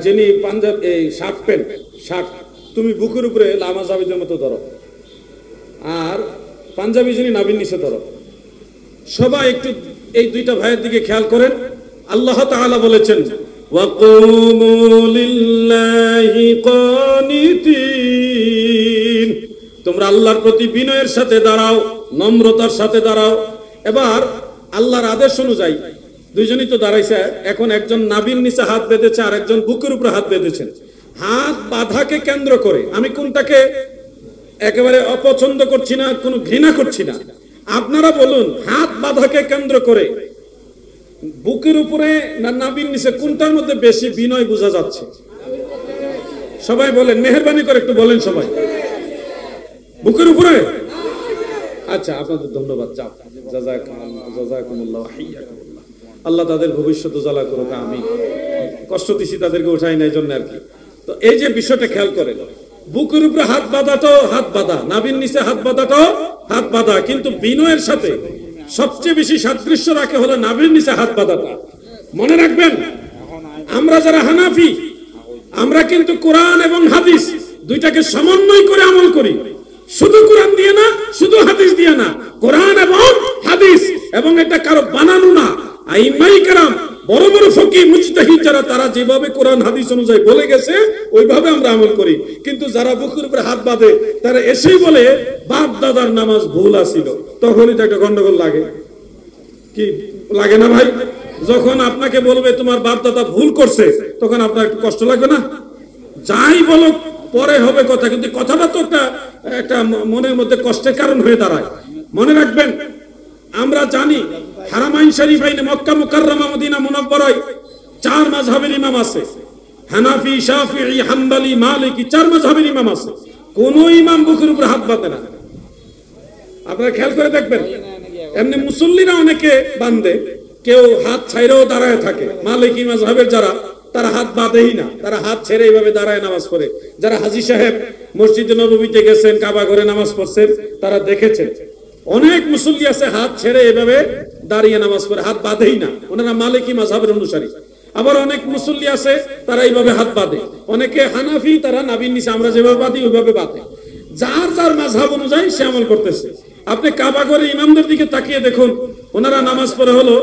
যিনি পাঞ্জাব এই শার্ট প্যান্ট শার্ট, তুমি বুকের উপরে লামা জাবিদের মতো ধরো, আর পাঞ্জাবি যিনি নাবির নিচে ধরো। সবাই একটু এই দুইটা ভাইয়ের দিকে খেয়াল করেন। আল্লাহ তাআলা বলেছেন ওয়াকুমু লিল্লাহি কানিতিন, তোমরা আল্লাহর প্রতি বিনয়ের সাথে দাঁড়াও, নম্রতার সাথে দাঁড়াও। এবার আল্লাহর আদেশ অনুযায়ী দুইজনই তো দাঁড়াইছে, এখন একজন নাভির নিচে হাত বেঁধেছে আর একজন বুকের উপরে হাত বেঁধেছেন। হাত বাঁধাকে কেন্দ্র করে, আমি কোনটাকে একেবারে অপছন্দ করছি না, কোনো ঘৃণা করছি না, আপনারা বলুন হাত বাঁধাকে কেন্দ্র করে বুকের উপরে না নাভির নিচে, কোনটার মধ্যে বেশি বিনয় বোঝা যাচ্ছে? সবাই বলেন, মেহেরবানি করে একটু বলেন সবাই। বুকের উপরে? আচ্ছা আপনাদের ধন্যবাদ, যাও জাযাকুমুল্লাহ হাইয়াকুমুল্লাহ, আল্লাহ তাদের ভবিষ্যৎ উজালা করুক। আমি কষ্ট দিছি তাদেরকে, উঠাই নাই জন্য আর কি। তো এই যে বিষয়টা খেয়াল করেন, বুকের উপরে হাত বাঁধাটাও হাত বাঁধা, নাভির নিচে হাত বাঁধাটাও হাত বাঁধা, কিন্তু বিনয়ের সাথে সবচেয়ে বেশি সাদৃশ্য রাখে হলো নাভির নিচে হাত বাঁধাটা। মনে রাখবেন, আমরা যারা হানাফি, আমরা কিন্তু কোরআন এবং হাদিস দুইটাকে সমন্বয় করে আমল করি। শুধু কোরআন দিয়ে না, শুধু হাদিস দিয়ে না, কোরআন এবং হাদিস, এবং এটা কারো বানানো না। আইমাই কেরাম, বড় বড় ফকিহ মুজতাহিদ যারা, তারা যেভাবে কোরআন হাদিস অনুযায়ী বলে গেছে ওইভাবে আমরা আমল করি। কিন্তু যারা বুকের উপরে হাত বাঁধে, তারা এসেই বলে বাপ দাদার নামাজ ভুল আছিল, তখনই তো একটা গন্ডগোল লাগে, কি লাগে না ভাই? যখন আপনাকে বলবে তোমার বাপ দাদা ভুল করছে, তখন আপনার একটু কষ্ট লাগবে না? যাই বলো পরে হবে কথা, কিন্তু কথাটা তো একটা মনের মধ্যে কষ্টের কারণ হয়ে দাঁড়ায়। মনে রাখবেন, আমরা জানি হারামাইন শরীফাইনে মক্কা মুকাররমা মদিনা মুনাওয়ারায় 4 মাযহাবের ইমাম আছে, হানাফি শাফিঈ হাম্বলি মালিকি, 4 মাযহাবের ইমাম আছে। কোন ইমাম বুকের উপরে হাত বাঁধে না, আপনারা খেয়াল করে দেখবেন। এমনি মুসল্লিরা অনেকে বাঁধে, কেউ হাত ছাইরেও দাঁড়ায় থাকে। মালিকি মাযহাবের যারা, তারা হাত বাঁধেই না, তারা হাত ছেড়ে এইভাবে দাঁড়ায় নামাজ পড়ে। যারা হাজী সাহেব মসজিদে নববীতে গেছেন, কাবা ঘরে নামাজ পড়ছেন, তারা দেখেছেন অনেক মুসল্লি আছে হাত ছেড়ে এভাবে দাঁড়িয়ে নামাজ পড়ে, হাত বাঁধেই না, ওনারা মালিকি মাযহাবের অনুসারী। আবার অনেক মুসল্লি আছে তারা এইভাবে হাত বাঁধে। অনেকে হানাফি, তারা নাভির নিচে আমরা যেভাবে বাঁধি ওইভাবে বাঁধে। যার যার মাযহাব অনুযায়ী সে আমল করতেছে। আপনি কাবা ঘরের ইমামদের দিকে তাকিয়ে দেখুন, ওনারা নামাজ পড়ে হলো,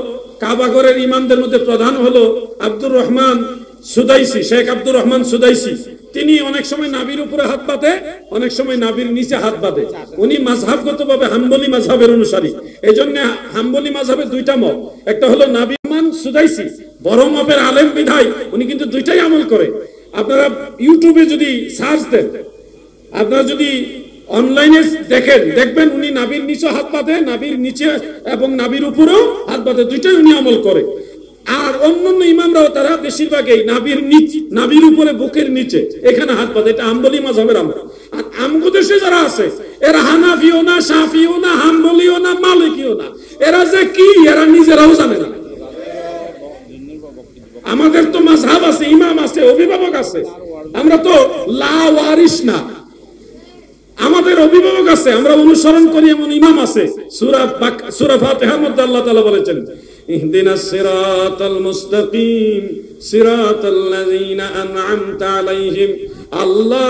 কাবা ঘরের ইমামদের মধ্যে প্রধান হলো আব্দুর রহমান সুদাইসি, শেখ আব্দুর রহমান সুদাইসি। তিনি অনেক সময় নাভির উপরে হাত বাঁধে, অনেক সময় নাভির নিচে হাত বাঁধে। উনি মাযহাবগতভাবে হাম্বলি মাযহাবের অনুসারী। এইজন্য হাম্বলি মাযহাবের দুইটা মত, একটা হলো নাভি রহমান সুদাইসি, বড় মাপের আলেম বিধায় উনি কিন্তু দুইটাই আমল করে। আপনারা ইউটিউবে যদি সার্চ দেন, আপনারা যদি অনলাইনে দেখেন, দেখবেন উনি নাভির নিচে হাত বাঁধে, নাভির নিচে এবং নাভির উপরেও হাত বাঁধে, দুইটাই উনি আমল করে। আর অন্যান্য ইমামরাও তারা বেশিরভাগই নাভির নিচে, নাভির উপরে বুকের নিচে এখানে হাত বাঁধে। এটা হাম্বলি মাযহাবের আমল। আর আমগো দেশে যারা আছে, এরা হানাফিও না, শাফিও না, হাম্বলিও না, মালিকিও না, এরা যে কি এরা নিজেরাও জানে না। আমাদের না। আমাদের অভিভাবক আছে, আমরা অনুসরণ করি এমন ইমাম আছে। সূরা ফাতিহার মধ্যে আল্লাহ তাআলা বলেছেন, ইহদিনাস সিরাতাল মুস্তাকিম সিরাতাল্লাযীনা আন'আমতা আলাইহিম। আল্লাহ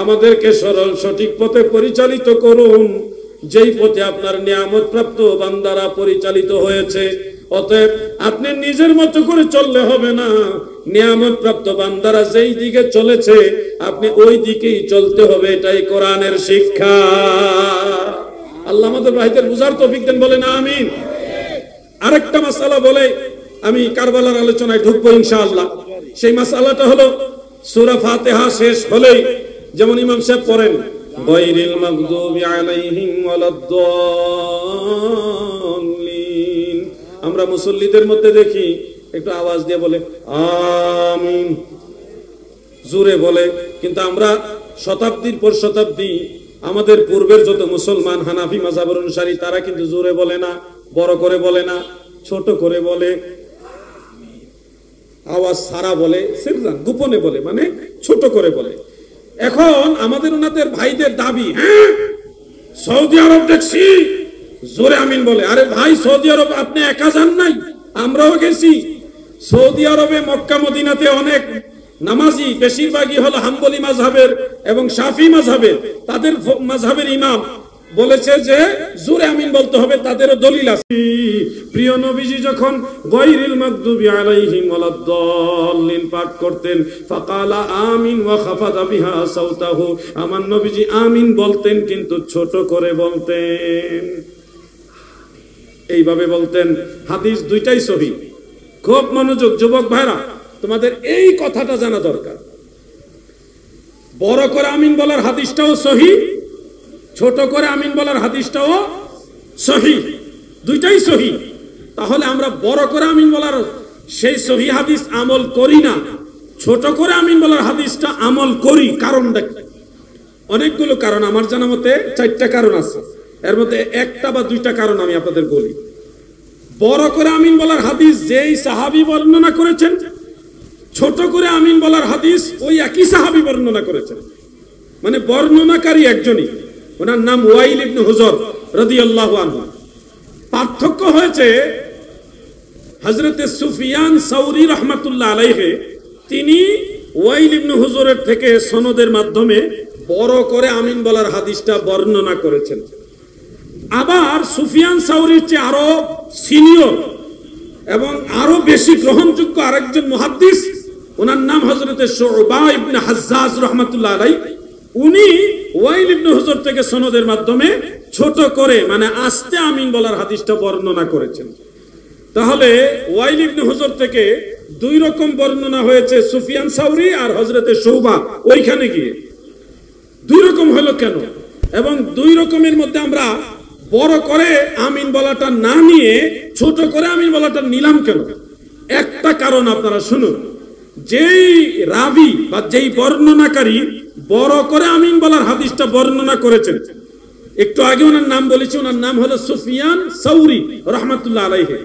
আমাদেরকে সরল সঠিক পথে পরিচালিত করুন, যেই পথে আপনার নিয়ামত প্রাপ্ত বান্দারা পরিচালিত হয়েছে। অতএব আপনি নিজের মতো করে চললে হবে না, নিয়ামত প্রাপ্ত বান্দারা যেই দিকে চলেছে আপনি ওই দিকেই চলতে হবে, এটাই কোরআনের শিক্ষা। আল্লাহ আমাদের ভাইদের বুঝার তৌফিক দেন, বলেন আমিন। আরেকটা মাসালা বলে আমি কারবালার আলোচনায় ঢুকবো ইনশাআল্লাহ। সেই মাসালাটা হলো সূরা ফাতিহা শেষ হলেই যেমন ইমাম সাহেব পড়েন, গায়রিল মাগদুবি আলাইহিম ওয়ালাদ-দাল্লিন, আমরা মুসল্লিদের মধ্যে দেখি একটু আওয়াজ দিয়ে বলে আমিন, জোরে বলে। কিন্তু আমরা শতাব্দীর পর শতাব্দী আমাদের পূর্বের যত মুসলমান হানাফি মাযহাবের অনুসারী তারা কিন্তু জোরে বলে না, বড় করে বলে না, ছোট করে বলে, আওয়াজ সারা বলে, সিররান গোপনে বলে, মানে ছোট করে বলে। এখন আমাদের ওনাদের ভাইদের দাবি, হ্যাঁ সৌদি আরব দেখছি জোরে আমিন বলে। আরে ভাই, সৌদি আরব আপনি একা যান নাই, আমরাও গেছি। সৌদি আরবে মক্কা মদিনাতে অনেক নামাজি, বেশিরভাগই হলো হাম্বলি মাযহাবের এবং শাফি মাযহাবের, তাদের মাযহাবের ইমাম বলেছে যে জোরে আমিন বলতে হবে, তাদেরও দলিল আছে। প্রিয় নবীজি যখন গায়রিল মাগদুবি আলাইহিম ওয়ালাদ-দাল্লিন পাঠ করতেন, ফাকালা আমিন ওয়া খাফাদা বিহা সাওতাহু, আমার নবীজি আমিন বলতেন কিন্তু ছোট করে বলতেন, এইভাবে বলতেন। হাদিস দুইটাই সহিহ। খুব মনোযোগ যুবক ভাইরা, তোমাদের এই কথাটা জানা দরকার। বড় করে আমিন বলার হাদিসটাও সহিহ, ছোট করে আমিন বলার হাদিসটাও সহিহ, দুইটাই সহিহ। তাহলে আমরা বড় করে আমিন বলার সেই সহিহ হাদিস আমল করি না, ছোট করে আমিন বলার হাদিসটা আমল করি। কারণটা কি? অনেকগুলো কারণ, আমার জানা মতে 4টা কারণ আছে। এর মধ্যে একটা বা দুইটা কারণ আমি আপনাদের বলি। বড় করে আমিন বলার হাদিস যেই সাহাবী বর্ণনা করেছেন, ছোট করে আমিন বলার হাদিস ওই একই সাহাবী বর্ণনা করেছেন, মানে বর্ণনাকারী একজনই, ওনার নাম ওয়াইল ইবনে হুজর রাদিয়াল্লাহু আনহু। পার্থক্য হয়েছে হযরতে সুফিয়ান সাউরি রাহমাতুল্লাহ আলাইহি, তিনি ওয়াইল ইবনে হুজরের থেকে সনদের মাধ্যমে বড় করে আমিন বলার হাদিসটা বর্ণনা করেছেন। আবার সুফিয়ান সাউরির চেয়ে আরো সিনিয়র এবং আরো বেশি গ্রহণযোগ্য আরেকজন মুহাদ্দিস, ওনার নাম হযরতে শুবা ইবনে হাজ্জাজ রাহমাতুল্লাহ আলাইহি, উনি ওয়াইল ইবনে হুজর থেকে সনদের মাধ্যমে ছোট করে মানে আস্তে আমিন বলার হাদিসটা বর্ণনা করেছেন। তাহলে ওয়াইল ইবনে হুজর থেকে দুই রকম বর্ণনা হয়েছে, সুফিয়ান সাউরি আর হযরতে শুবা। ওইখানে গিয়ে দুই রকম হলো কেন? এবং দুই রকমের মধ্যে আমরা বড় করে আমিন বলাটা না নিয়ে ছোট করে আমিন বলাটা নিলাম কেন? একটা কারণ আপনারা শুনুন। যেই রাবি বা যেই বর্ণনাকারী বড় করে আমিন বলার হাদিসটা বর্ণনা করেছেন, একটু আগে ওনার নাম বলেছি, ওনার নাম হলো সুফিয়ান সাউরি রাহমাতুল্লাহ আলাইহি।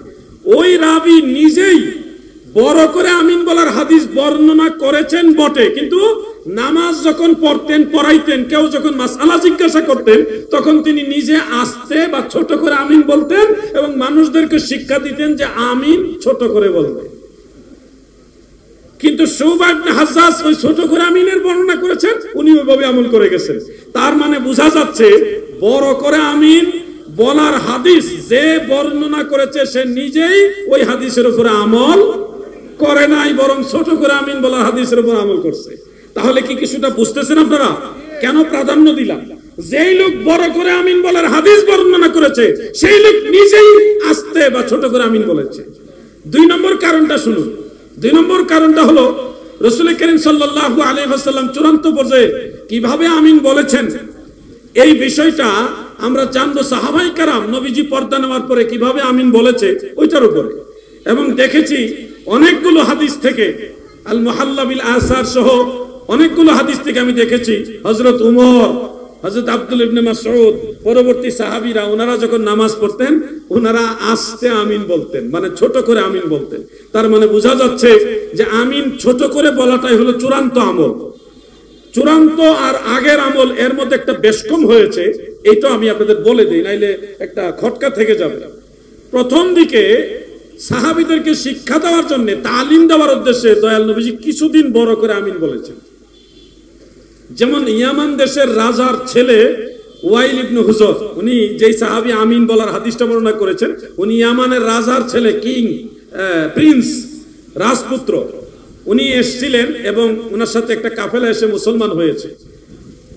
ওই রাবি নিজেই বড় করে আমিন বলার হাদিস বর্ণনা করেছেন বটে, কিন্তু নামাজ যখন পড়তেন, পড়াইতেন, কেউ যখন মাসআলা জিজ্ঞাসা করতেন তখন তিনি নিজে আস্তে বা ছোট করে আমিন বলতেন এবং মানুষদেরকে শিক্ষা দিতেন যে আমিন ছোট করে বলবে। কিন্তু শুবা ইবনে হাজ্জাজ ওই ছোট করে আমিনের বর্ণনা করেছেন, উনি ওইভাবে আমল করে গেছেন। তার মানে বোঝা যাচ্ছে বড় করে আমিন বলার হাদিস যে বর্ণনা করেছে সে নিজেই ওই হাদিসের উপরে আমল করে নাই, বরং ছোট করে আমিন বলার হাদিসের উপর আমল করছে। তাহলে কি কিছুটা বুঝতেছেন আপনারা কেন প্রাধান্য দিলাম? যেই লোক বড় করে আমিন বলার হাদিস বর্ণনা করেছে সেই লোক নিজেই আস্তে বা ছোট করে আমিন বলেছে। 2 নম্বর কারণটা শুনুন। 2 নম্বর কারণটা হলো রাসূল করিম সাল্লাল্লাহু আলাইহি ওয়াসাল্লাম চূড়ান্ত পর্যায়ে কিভাবে আমিন বলেছেন এই বিষয়টা আমরা জানবো। সাহাবায়ে কেরাম নবীজি পর্দা নেওয়ার পরে কিভাবে আমিন বলেছে ওইটার উপরে, এবং দেখেছি অনেকগুলো হাদিস থেকে, আল মুহাল্লা বিল আসার সহ অনেকগুলো হাদিস থেকে আমি দেখেছি হযরত উমর, হযরত আব্দুল ইবনে মাসউদ পরবর্তী সাহাবীরা ওনারা যখন নামাজ পড়তেন ওনারা আস্তে আমিন বলতেন, মানে ছোট করে আমিন বলতেন। তার মানে বোঝা যাচ্ছে যে আমিন ছোট করে বলাটাই হলো চূড়ান্ত আমল। চূড়ান্ত আর আগের আমল এর মধ্যে একটা বেশকম হয়েছে, এইটা আমি আপনাদের বলে দিই, নাইলে একটা খটকা থেকে যাবে। প্রথম দিকে সাহাবীদেরকে শিক্ষা দেওয়ার জন্য, তালিম দেওয়ার উদ্দেশ্যে দয়াল নবীজি কিছুদিন বড় করে আমিন বলেছেন। যেমন ইয়ামান দেশের রাজার ছেলে ওয়াইল ইবনে হুজর, উনি যেই সাহাবী আমিন বলার হাদিসটা বর্ণনা করেছেন, উনি ইয়ামানের রাজার ছেলে, কিং, প্রিন্স, রাজপুত্র, উনি এসেছিলেন এবং ওনার সাথে একটা কাফেলা এসে মুসলমান হয়েছে।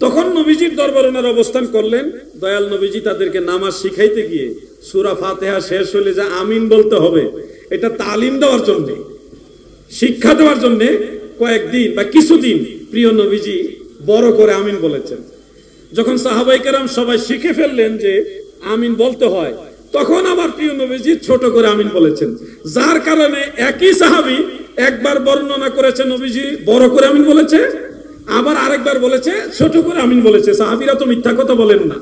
তখন নবীজির দরবারে ওনারা অবস্থান করলেন। দয়াল নবীজি তাদেরকে নামাজ শিখাইতে গিয়ে সূরা ফাতিহা শেষ হলে যে আমিন বলতে হবে, এটা তালিম দেওয়ার জন্য, শিক্ষা দেওয়ার জন্য কয়েকদিন বা কিছুদিন প্রিয় নবীজি বড় করে আমিন বলেছেন। যখন সাহাবায়ে কেরাম সবাই শিখে ফেললেন যে আমিন বলতে হয়, তখন আবার প্রিয় নবীজি ছোট করে আমিন বলেছেন। যার কারণে একই সাহাবী একবার বর্ণনা করেছে নবীজি বড় করে আমিন বলেছে, আবার আরেকবার বলেছে ছোট করে আমিন বলেছে। সাহাবীরা তো মিথ্যা কথা বলেন না,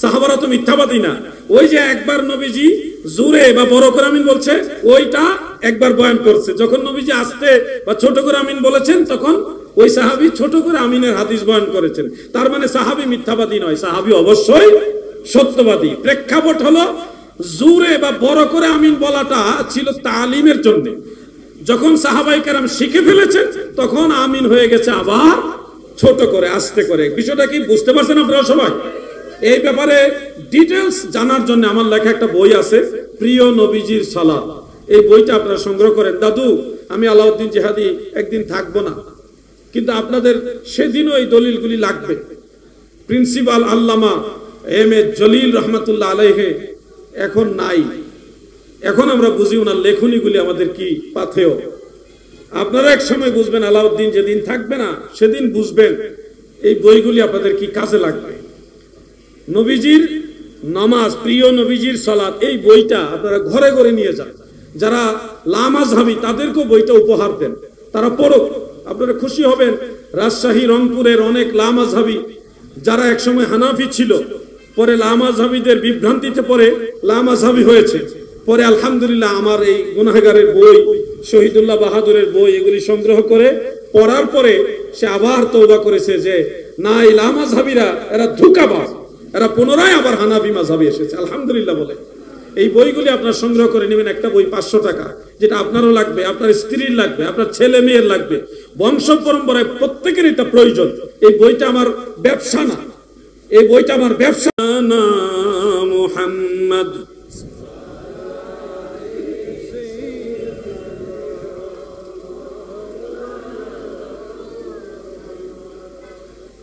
সাহাবারা তো মিথ্যাবাদী না। ওই যে একবার নবীজি জোরে বা বড় করে আমিন বলছে, ওইটা একবার বয়ান করছে। যখন নবীজি আস্তে বা ছোট করে আমিন বলেছেন, তখন ওই সাহাবী ছোট করে আমিনের হাদিস বয়ান করেছেন। তার মানে সাহাবী মিথ্যাবাদী নয়, সাহাবী অবশ্যই সত্যবাদী। প্রেক্ষাপট হলো জোরে বা বড় করে আমিন বলাটা ছিল তালিমের জন্য। যখন সাহাবায়ে কেরাম শিখে ফেলেছেন, তখন আমিন হয়ে গেছে আবার ছোট করে, আস্তে করে। বিষয়টা কি বুঝতে পারছেন আপনারা সবাই? এই ব্যাপারে ডিটেলস জানার জন্য আমার লেখা একটা বই আছে, প্রিয় নবীজির সালাত। এই বইটা আপনারা সংগ্রহ করেন। দাদু, আমি আলাউদ্দিন জিহাদি একদিন থাকবো না, কিন্তু আপনাদের সেদিনও এই দলিলগুলি লাগবে। Principal Allama M A Jalil রহমাতুল্লাহ আলাইহি এখন নাই, এখন আমরা বুঝি ওনার লেখনীগুলি আমাদের কি পাথেয়। আপনারা এক সময় বুঝবেন, আলাউদ্দিন যেদিন থাকবে না সেদিন বুঝবেন এই বইগুলি আপনাদের কি কাজে লাগবে। নবীজির নামাজ, প্রিয় নবীজির সালাত, এই বইটা আপনারা ঘরে ঘরে নিয়ে যান। যারা লামাযহাবী তাদেরকেও বইটা উপহার দেন, তারা পড়ুক, আপনারা খুশি হবেন। রাজশাহী, রংপুরের অনেক লামাযহাবী যারা একসময় হানাফি ছিল, পরে লামাযহাবীদের বিভ্রান্তিতে পরে লামাযহাবী হয়েছে। পরে আলহামদুলিল্লাহ আমার এই গুনাহগারের বই, শহীদুল্লাহ বাহাদুরের বই, এগুলি সংগ্রহ করে পড়ার পরে সে আবার তওবা করেছে যে না, এই লামাযহাবীরা এরা ধোঁকাবাজ, এরা পুনরায় আবার হানাফি মাযহাবে এসেছে। আলহামদুলিল্লাহ বলে এই বইগুলি আপনারা সংগ্রহ করে নেবেন। একটা বই 500 টাকা, যেটা আপনারও লাগবে, আপনার স্ত্রীর লাগবে, আপনার ছেলে মেয়ের লাগবে, বংশ পরম্পরায় প্রত্যেকের এটা প্রয়োজন। এই বইটা আমার ব্যবসা না, এই বইটা আমার ব্যবসা না। মুহাম্মদ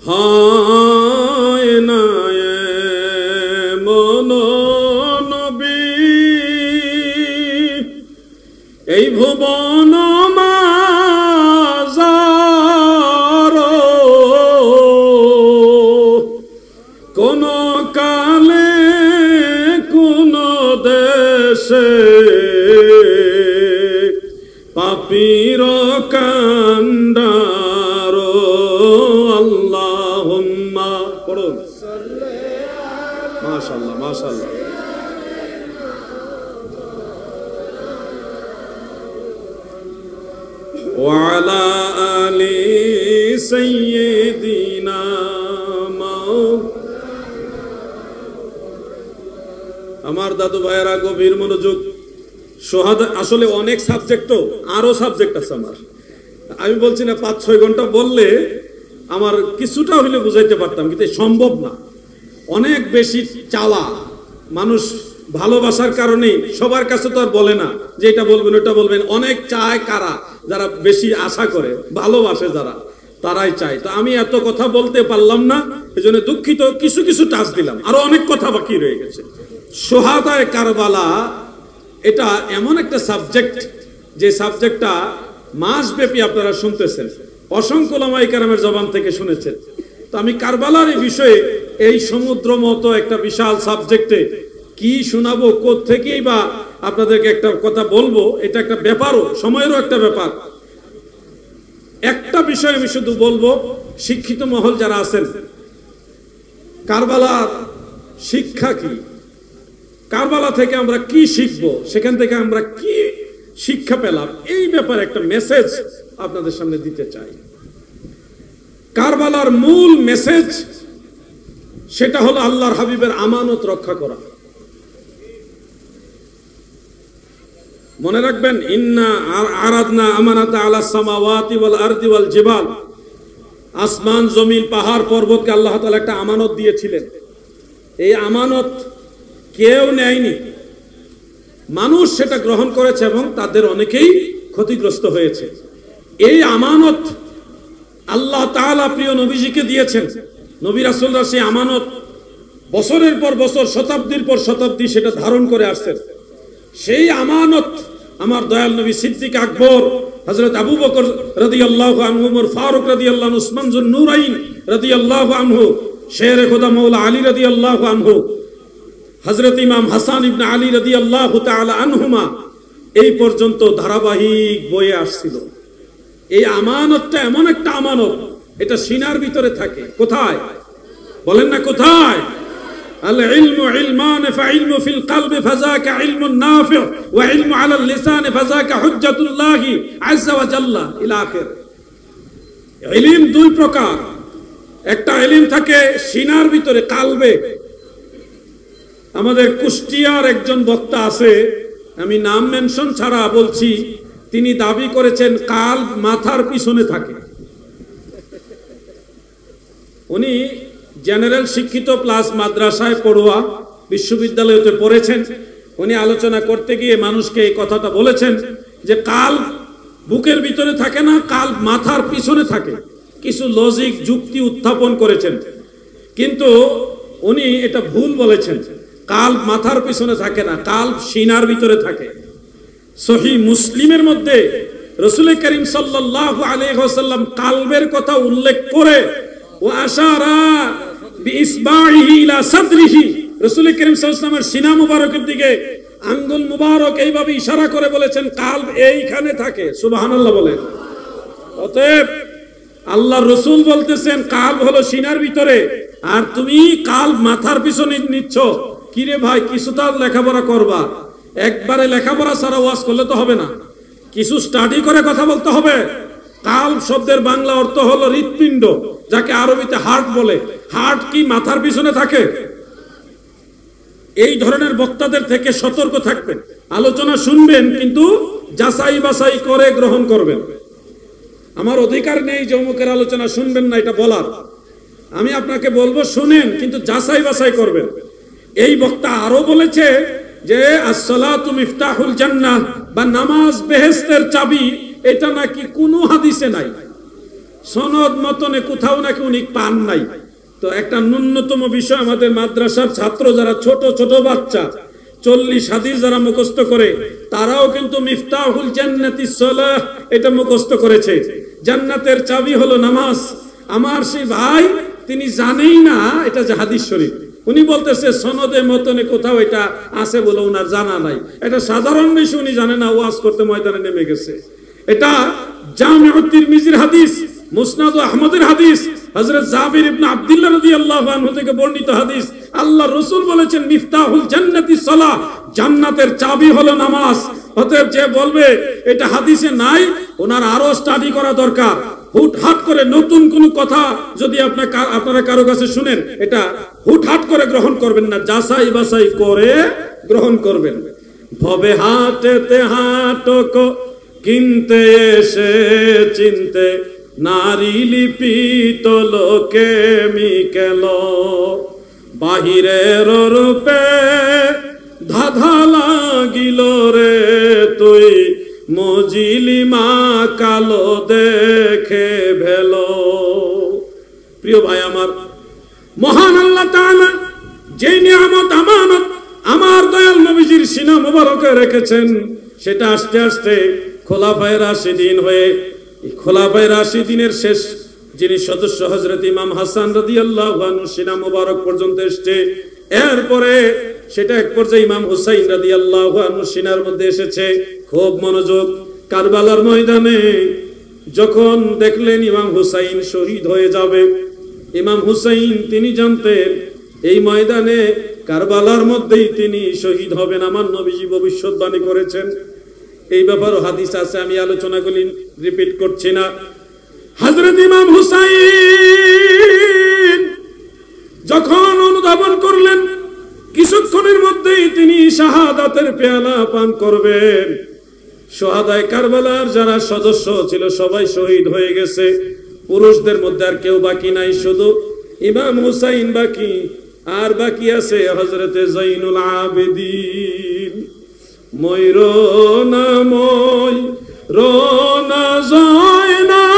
হায় না মন নবী, এই ভুবন মাঝার কোন কালে কোন দেশে পাপীর কান্ডার। আল্লাহুম্মা পড়ুন, মাশাআল্লাহ মাশাআল্লাহ। ওয়ালা আলি সাইয়্যিদিনা আমার দাদু ভাইয়েরা গভীর মনোযোগ। সোহাদা আসলে অনেক সাবজেক্ট, তো আরো সাবজেক্ট আছে আমার। আমি বলছি না 5-6 ঘন্টা বললে আমার কিছুটা হইলে বুঝাইতে পারতাম, কিন্তু সম্ভব না। অনেক বেশি চাওয়া মানুষ, ভালোবাসার কারণে সবার কাছে তো আর বলে না যে এটা বলবেন ওটা বলবেন। অনেক চায় কারা, যারা বেশি আশা করে, ভালোবাসে যারা, তারাই চায়। তো আমি এত কথা বলতে পারলাম না, এজন্য দুঃখিত। কিছু কিছু টাচ দিলাম, আরো অনেক কথা বাকি রয়ে গেছে। সোহাদায়ে কারবালা এটা এমন একটা সাবজেক্ট, যে সাবজেক্টটা মাসব্যাপী আপনারা শুনতেছেন, অসংখ্য উলামায়ে কেরামের জবান থেকে শুনেছেন। তো আমি কারবালার এই বিষয়ে, এই সমুদ্র মতো একটা বিশাল সাবজেক্টে কি শোনাবো, কোত্থেকেই বা আপনাদেরকে একটা কথা বলবো, এটা একটা ব্যাপারও, সময়েরও একটা ব্যাপার। একটা বিষয় আমি শুধু বলবো, শিক্ষিত মহল যারা আছেন কারবালার শিক্ষা কি, কারবালা থেকে আমরা কি শিখব, সেখান থেকে আমরা কি শিক্ষা পেলাম, এই ব্যাপারে একটা মেসেজ আপনাদের সামনে দিতে চাই। কারবালার মূল মেসেজ সেটা হলো আল্লাহর হাবিবের আমানত রক্ষা করা। মনে রাখবেন, ইন্না আরাদনা আমানাতা আলা সামাওয়াতি ওয়াল আরদি ওয়াল জিবাল, আসমান জমিন পাহাড় পর্বতকে আল্লাহ তাআলা একটা আমানত দিয়েছিলেন। এই আমানত কেউ নেয়নি, মানুষ সেটা গ্রহণ করেছে এবং তাদের অনেকেই ক্ষতিগ্রস্ত হয়েছে। এই আমানত আল্লাহ তাআলা প্রিয় নবীজিকে দিয়েছেন। নবী রাসূলরা সেই আমানত বছরের পর বছর, শতাব্দীর পর শতাব্দী সেটা ধারণ করে আসছেন। সেই আমানত আমার দয়াল নবী সিদ্দিক আকবর, হযরত আবু বকর রাদিয়াল্লাহু আনহু, ওমর ফারুক রাদিয়াল্লাহু আনহু, উসমান যুন নূরাইন রাদিয়াল্লাহু আনহু, শেরে খোদা মাওলা আলী রাদিয়াল্লাহু আনহু, হযরত ইমাম হাসান ইবনে আলী রাদিয়াল্লাহু তাআলা আনহুমা, এই পর্যন্ত ধারাবাহিক বয়ে আসছিল। এই আমানতটা এমন একটা আমানত, এটা সিনার ভিতরে থাকে। কোথায় বলেন না, কোথায়? আল ইলমু ইলমান ফাইলমু ফিল কলবি ফাযাকা ইলমুন নাফি' ওয়া ইলমু আলাল লিসান ফাযাকা হুজ্জাতুল্লাহি আযজা ওয়া জাল্লা ইলা আখির। ইলম দুই প্রকার, একটা ইলম থাকে সিনার ভিতরে, কালবে। আমাদের কুষ্টিয়ার একজন বক্তা আছে, আমি নাম মেনশন ছাড়া বলছি, তিনি দাবি করেছেন কাল মাথার পিছনে থাকে। উনি জেনারেল শিক্ষিত প্লাস মাদ্রাসায় পড়ুয়া, বিশ্ববিদ্যালয়তে পড়েছেন। উনি আলোচনা করতে গিয়ে মানুষকে এই কথাটা বলেছেন যে কাল বুকের ভিতরে থাকে না, কাল মাথার পিছনে থাকে। কিছু লজিক যুক্তি উত্থাপন করেছেন, কিন্তু উনি এটা ভুল বলেছেন। কাল মাথার পিছনে থাকে না, কাল সিনার ভিতরে থাকে। সহিহ মুসলিমের মধ্যে রাসূল করিম সাল্লাল্লাহু আলাইহি ওয়াসাল্লাম কালবের কথা উল্লেখ করে ওয়া আশারা বিইসবাইহি ইলা সাদরিহি, রাসূল করিম সাল্লাল্লাহু আলাইহি ওয়াসাল্লামের সিনা মুবারকের দিকে আঙ্গুল মুবারক এইভাবে ইশারা করে বলেছেন কালব এইখানে থাকে। সুবহানাল্লাহ বলেন। অতএব আল্লাহর রাসূল বলতেছেন কালব হলো সিনার ভিতরে, আর তুমি কালব মাথার পিছনে নিচ্ছ। কিরে ভাই, কিছু তো লেখাপড়া করবা, একবারে লেখাপড়া ছাড়া ওয়াজ করলে তো হবে না, কিছু স্টাডি করে কথা বলতে হবে। কালব শব্দের বাংলা অর্থ হলো হৃৎপিণ্ড, যাকে আরবিতে হার্ট বলে। হার্ট কি মাথার পিছনে থাকে? এই ধরনের বক্তাদের থেকে সতর্ক থাকবেন। আলোচনা শুনবেন, কিন্তু যাচাই বাছাই করে গ্রহণ করবেন। আমার অধিকার নেই যে অমুকের আলোচনা শুনবেন না এটা বলার। আমি আপনাকে বলবো শুনেন, কিন্তু যাচাই বাছাই করবেন। এই বক্তা আরো বলেছে যে আসসালাতু মিফতাহুল জান্নাহ, বা নামাজ বেহেশতের চাবি, এটা নাকি কোনো হাদিসে নাই, সনদ মতনে কোথাও নাকি উনি পান নাই। তো একটা ন্যূনতম বিষয়, আমাদের মাদ্রাসার ছাত্র যারা ছোট ছোট বাচ্চা 40 হাদিস যারা মুখস্থ করে, তারাও কিন্তু মিফতাহুল জান্নাতিস সালাহ এটা মুখস্থ করেছে। জান্নাতের চাবি হলো নামাজ। আমার সেই ভাই, তিনি জানেই না এটা যে হাদিস শরীফ। উনি বলতেছে সনদে মতনে কোথাও এটা আছে বলে ওনার জানা নাই। এটা সাধারণ বিষয়, উনি জানে না, ওয়াজ করতে ময়দানে নেমে গেছে। এটা জামিউত তিরমিজির হাদিস, মুসনাদ আহমদের হাদিস, হযরত জাবির ইবনে আব্দুল্লাহ রাদিয়াল্লাহু আনহু থেকে বর্ণিত হাদিস। আল্লাহর রাসূল বলেছেন মিফতাহুল জান্নাতিস সালাহ, জান্নাতের চাবি হলো নামাজ। অতএব যে বলবে এটা হাদিসে নাই, ওনার আরো স্টাডি করা দরকার। হুটহাট করে নতুন কোন কথা যদি আপনারা কারো কাছে শুনেন, এটা হুটহাট করে গ্রহণ করবেন না, যাচাই বাছাই করে গ্রহণ করবেন। ভবে হাটেতে হাটক কিনতে এসে চিনতে, নারী লিপিত লোকে মিকেল, বাহিরের রূপে ধাঁধা লাগিল রে তুই, মজিলি মা কালো দেখে ভেলো। প্রিয় ভাই আমার, মহান আল্লাহ তাআলা যে নিয়ামত আমানত আমার দয়াল নবীজির সিনা মুবারকে রেখেছেন, সেটা আস্তে আস্তে খোলাফায়ে রাশিদিন হয়ে, খোলাফায়ে রাশিদিনের শেষ যিনি সদস্য হযরত ইমাম হাসান রাদিয়াল্লাহু আনহু সিনা মুবারক পর্যন্ত এসেছে। এরপরে সেটা এক পর্যায়ে ইমাম হুসাইন রাদিয়াল্লাহু আনহু সিনার মধ্যে এসেছে। খুব মনোযোগ, কারবালার ময়দানে যখন দেখলেন ইমাম হুসাইন শহীদ হয়ে যাবে, ইমাম হুসাইন তিনি জানতেন এই ময়দানে কারবালার মধ্যেই তিনি শহীদ হবেন, আমার নবীজি ভবিষ্যৎবাণী করেছেন। এই ব্যাপারে হাদিস আছে, আমি আলোচনাগুলি রিপিট করছি না। হযরত ইমাম হুসাইন যখন অনুধাবন করলেন কিছুক্ষণের মধ্যেই তিনি শাহাদাতের পেয়ালা পান করবেন, শুহাদায়ে কারবালার যারা সদস্য ছিল সবাই শহীদ হয়ে গেছে, পুরুষদের মধ্যে আর কেউ বাকি নাই, শুধু ইমাম হুসাইন বাকি। আর বাকি আছে হযরতে জৈনুল আবেদিন। ময়ূরনা ময়ূরনা জয়নাল,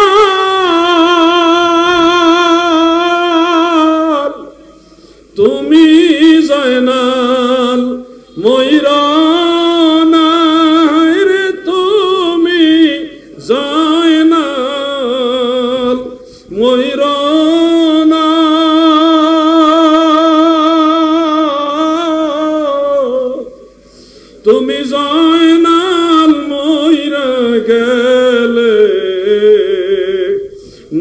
তুমি জয়নাল ময়ূরনা রে, তুমি জয়নাল ময়ূরনা, তুমি জয়নাল ময়রা গেলে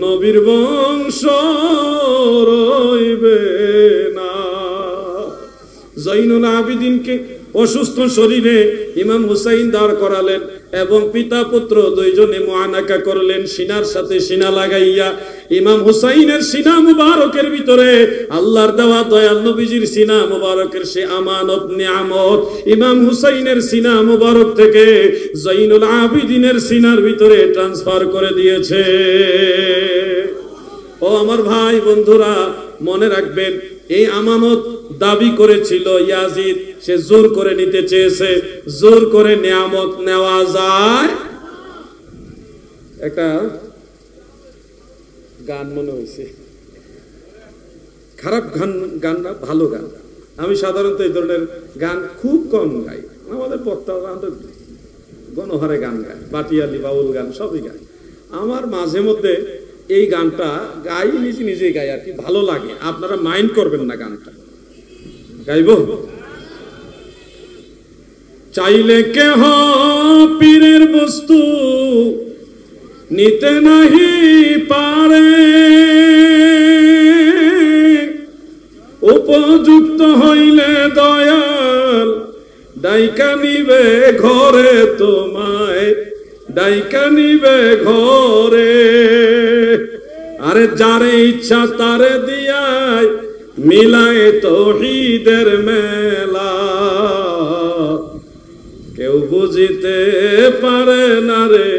নবীর বংশ রইবে না। জৈনুল আবেদিনকে অসুস্থ শরীরে ইমাম হুসাইন দাঁড় করালেন এবং পিতা পুত্র দুইজনে মুআনাকা করলেন, সিনার সাথে সিনা লাগাইয়া। ইমাম হুসাইনের সিনা মুবারকের ভিতরে আল্লাহর দেওয়া দয়াল নবীজির সিনা মুবারকের সে আমানত নিয়ামত ইমাম হুসাইনের সিনা মুবারক থেকে জৈনুল আবেদিনের সিনার ভিতরে ট্রান্সফার করে দিয়েছে। ও আমার ভাই বন্ধুরা, মনে রাখবেন এই আমানত দাবি করেছিল ইয়াজিদ, সে জোর করে নিতে চেয়েছে। জোর করে নিয়ামত নেওয়া যায়? একটা গান মনে হয়েছে, খারাপ গান না, ভালো গান। আমি সাধারণত এই ধরনের গান খুব কম গাই, আমাদের বক্তারা গণহারে গান গায়, বাটিয়ালি বাউল গান সবই গায়। আমার মাঝে মধ্যে এই গানটা গাই, নিজেই গাই আর কি, ভালো লাগে। আপনারা মাইন্ড করবেন না, গানটা গাইব। চাইলে কেহ পীরের বস্তু নিতে নাহি পারে, উপযুক্ত হইলে দয়াল ডাইকা নিবে ঘরে, তোমায় ডাইকা নিবে ঘরে। আরে যারে ইচ্ছা তারে দিয়ায় মিলায় তৌহিদের মেলা, কেউ বুঝিতে পারে না রে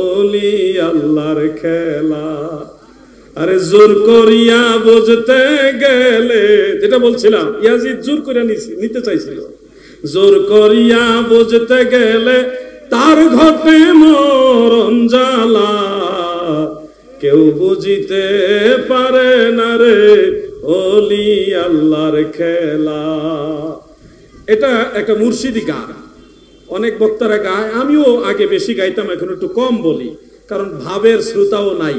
ওলি আল্লাহর খেলা। আরে জোর করিয়া বুঝতে গেলে, যেটা বলছিলাম ইয়াজিদ জোর করে নিতে চাইছিল, জোর করিয়া বুঝতে গেলে তার ঘটে মরণ জ্বালা, কেউ বুঝিতে পারে না রে ওলি আল্লাহর খেলা। এটা একটা মুর্শিদি গান, অনেক বক্তারা গায়, আমিও আগে বেশি গাইতাম, এখন একটু কম বলি, কারণ ভাবের শ্রোতাও নাই।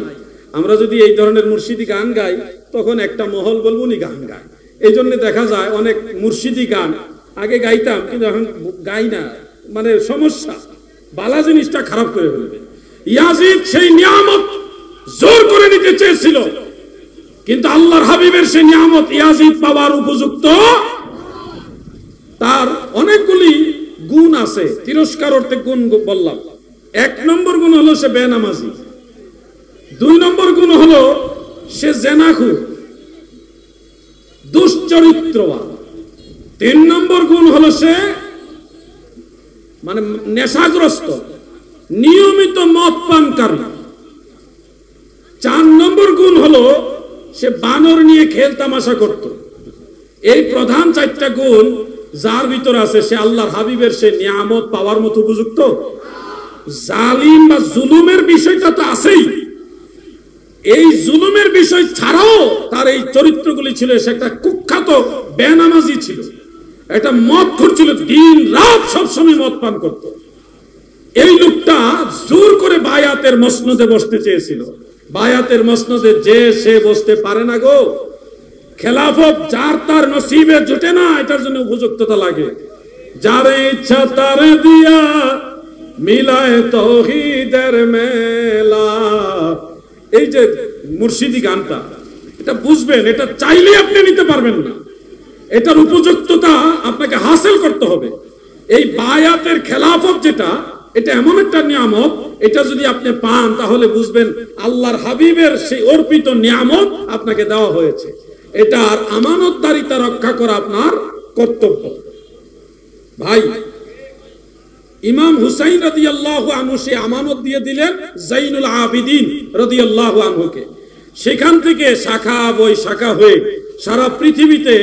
আমরা যদি এই ধরনের মুর্শিদি গান গাই তখন একটা মহল বলবো নি গান গায়। এই জন্য দেখা যায় অনেক মুর্শিদি গান আগে গাইতাম, কিন্তু এখন গাই না, মানে সমস্যা, বালা জিনিসটা খারাপ করে ফেলবে। ইয়াজিদ সেই নিয়ামত জোর করে নিতে চেয়েছিল, কিন্তু আল্লাহর হাবিবের সেই নিয়ামত ইয়াজিদ পাওয়ার উপযুক্ত। তার অনেকগুলি গুণ আছে, তিরস্কার অর্থে গুণ বললাম। 1 নম্বর গুণ হলো সে বেনামাজি, 2 নম্বর গুণ হলো সে জেনাখুর, দুশ্চরিত্রবান, 3 নম্বর গুণ হলো সে মানে নেশাগ্রস্ত, নিয়মিত মদ পানকারী, 4 নম্বর গুণ হলো সে বানর নিয়ে খেল তামাশা করত। এই প্রধান 4টা গুণ যার ভিতর আছে সে আল্লাহর হাবিবের সে নিয়ামত পাওয়ার মতো উপযুক্ত। জালিম বা জুলুমের বিষয়টা তো আছেই, এই জুলুমের বিষয় ছাড়াও তার এই চরিত্রগুলি ছিল। সে একটা কুখ্যাত বেনামাজি ছিল, একটা মদখোর ছিল, দিন রাত সবসময় মদ পান করত। এই লোকটা জোর করে বায়াতের মসনদে বসতে চেয়েছিল। বায়াতের মসনদে যে সে বসতে পারে না গো, খেলাফত যার তার নসিবে জুটে না, এটার জন্য উপযুক্ততা লাগে। যারে ইচ্ছা তারে দিয়া মিলায় তৌহিদের মেলা। এই যে মুর্শিদি গানটা, এটা বুঝবেন, এটা চাইলে আপনি নিতে পারবেন না, এটার উপযুক্ততা আপনাকে হাসিল করতে হবে। এই বায়াতের খেলাফত যেটা, এটা এমন একটা নিয়ামত, এটা যদি আপনি পান তাহলে বুঝবেন আল্লাহর হাবিবের সেই অর্পিত নিয়ামত আপনাকে দেওয়া হয়েছে। এটার আমানতদারিতা রক্ষা করা আপনার কর্তব্য। ভাই, ইমাম হুসাইন রাদিয়াল্লাহু আনহু সে আমানত দিয়ে দিলেন জাইনুল আবিদিন রাদিয়াল্লাহু আনহুকে। সেখান থেকে শাখা বই শাখা হয়ে সারা পৃথিবীতে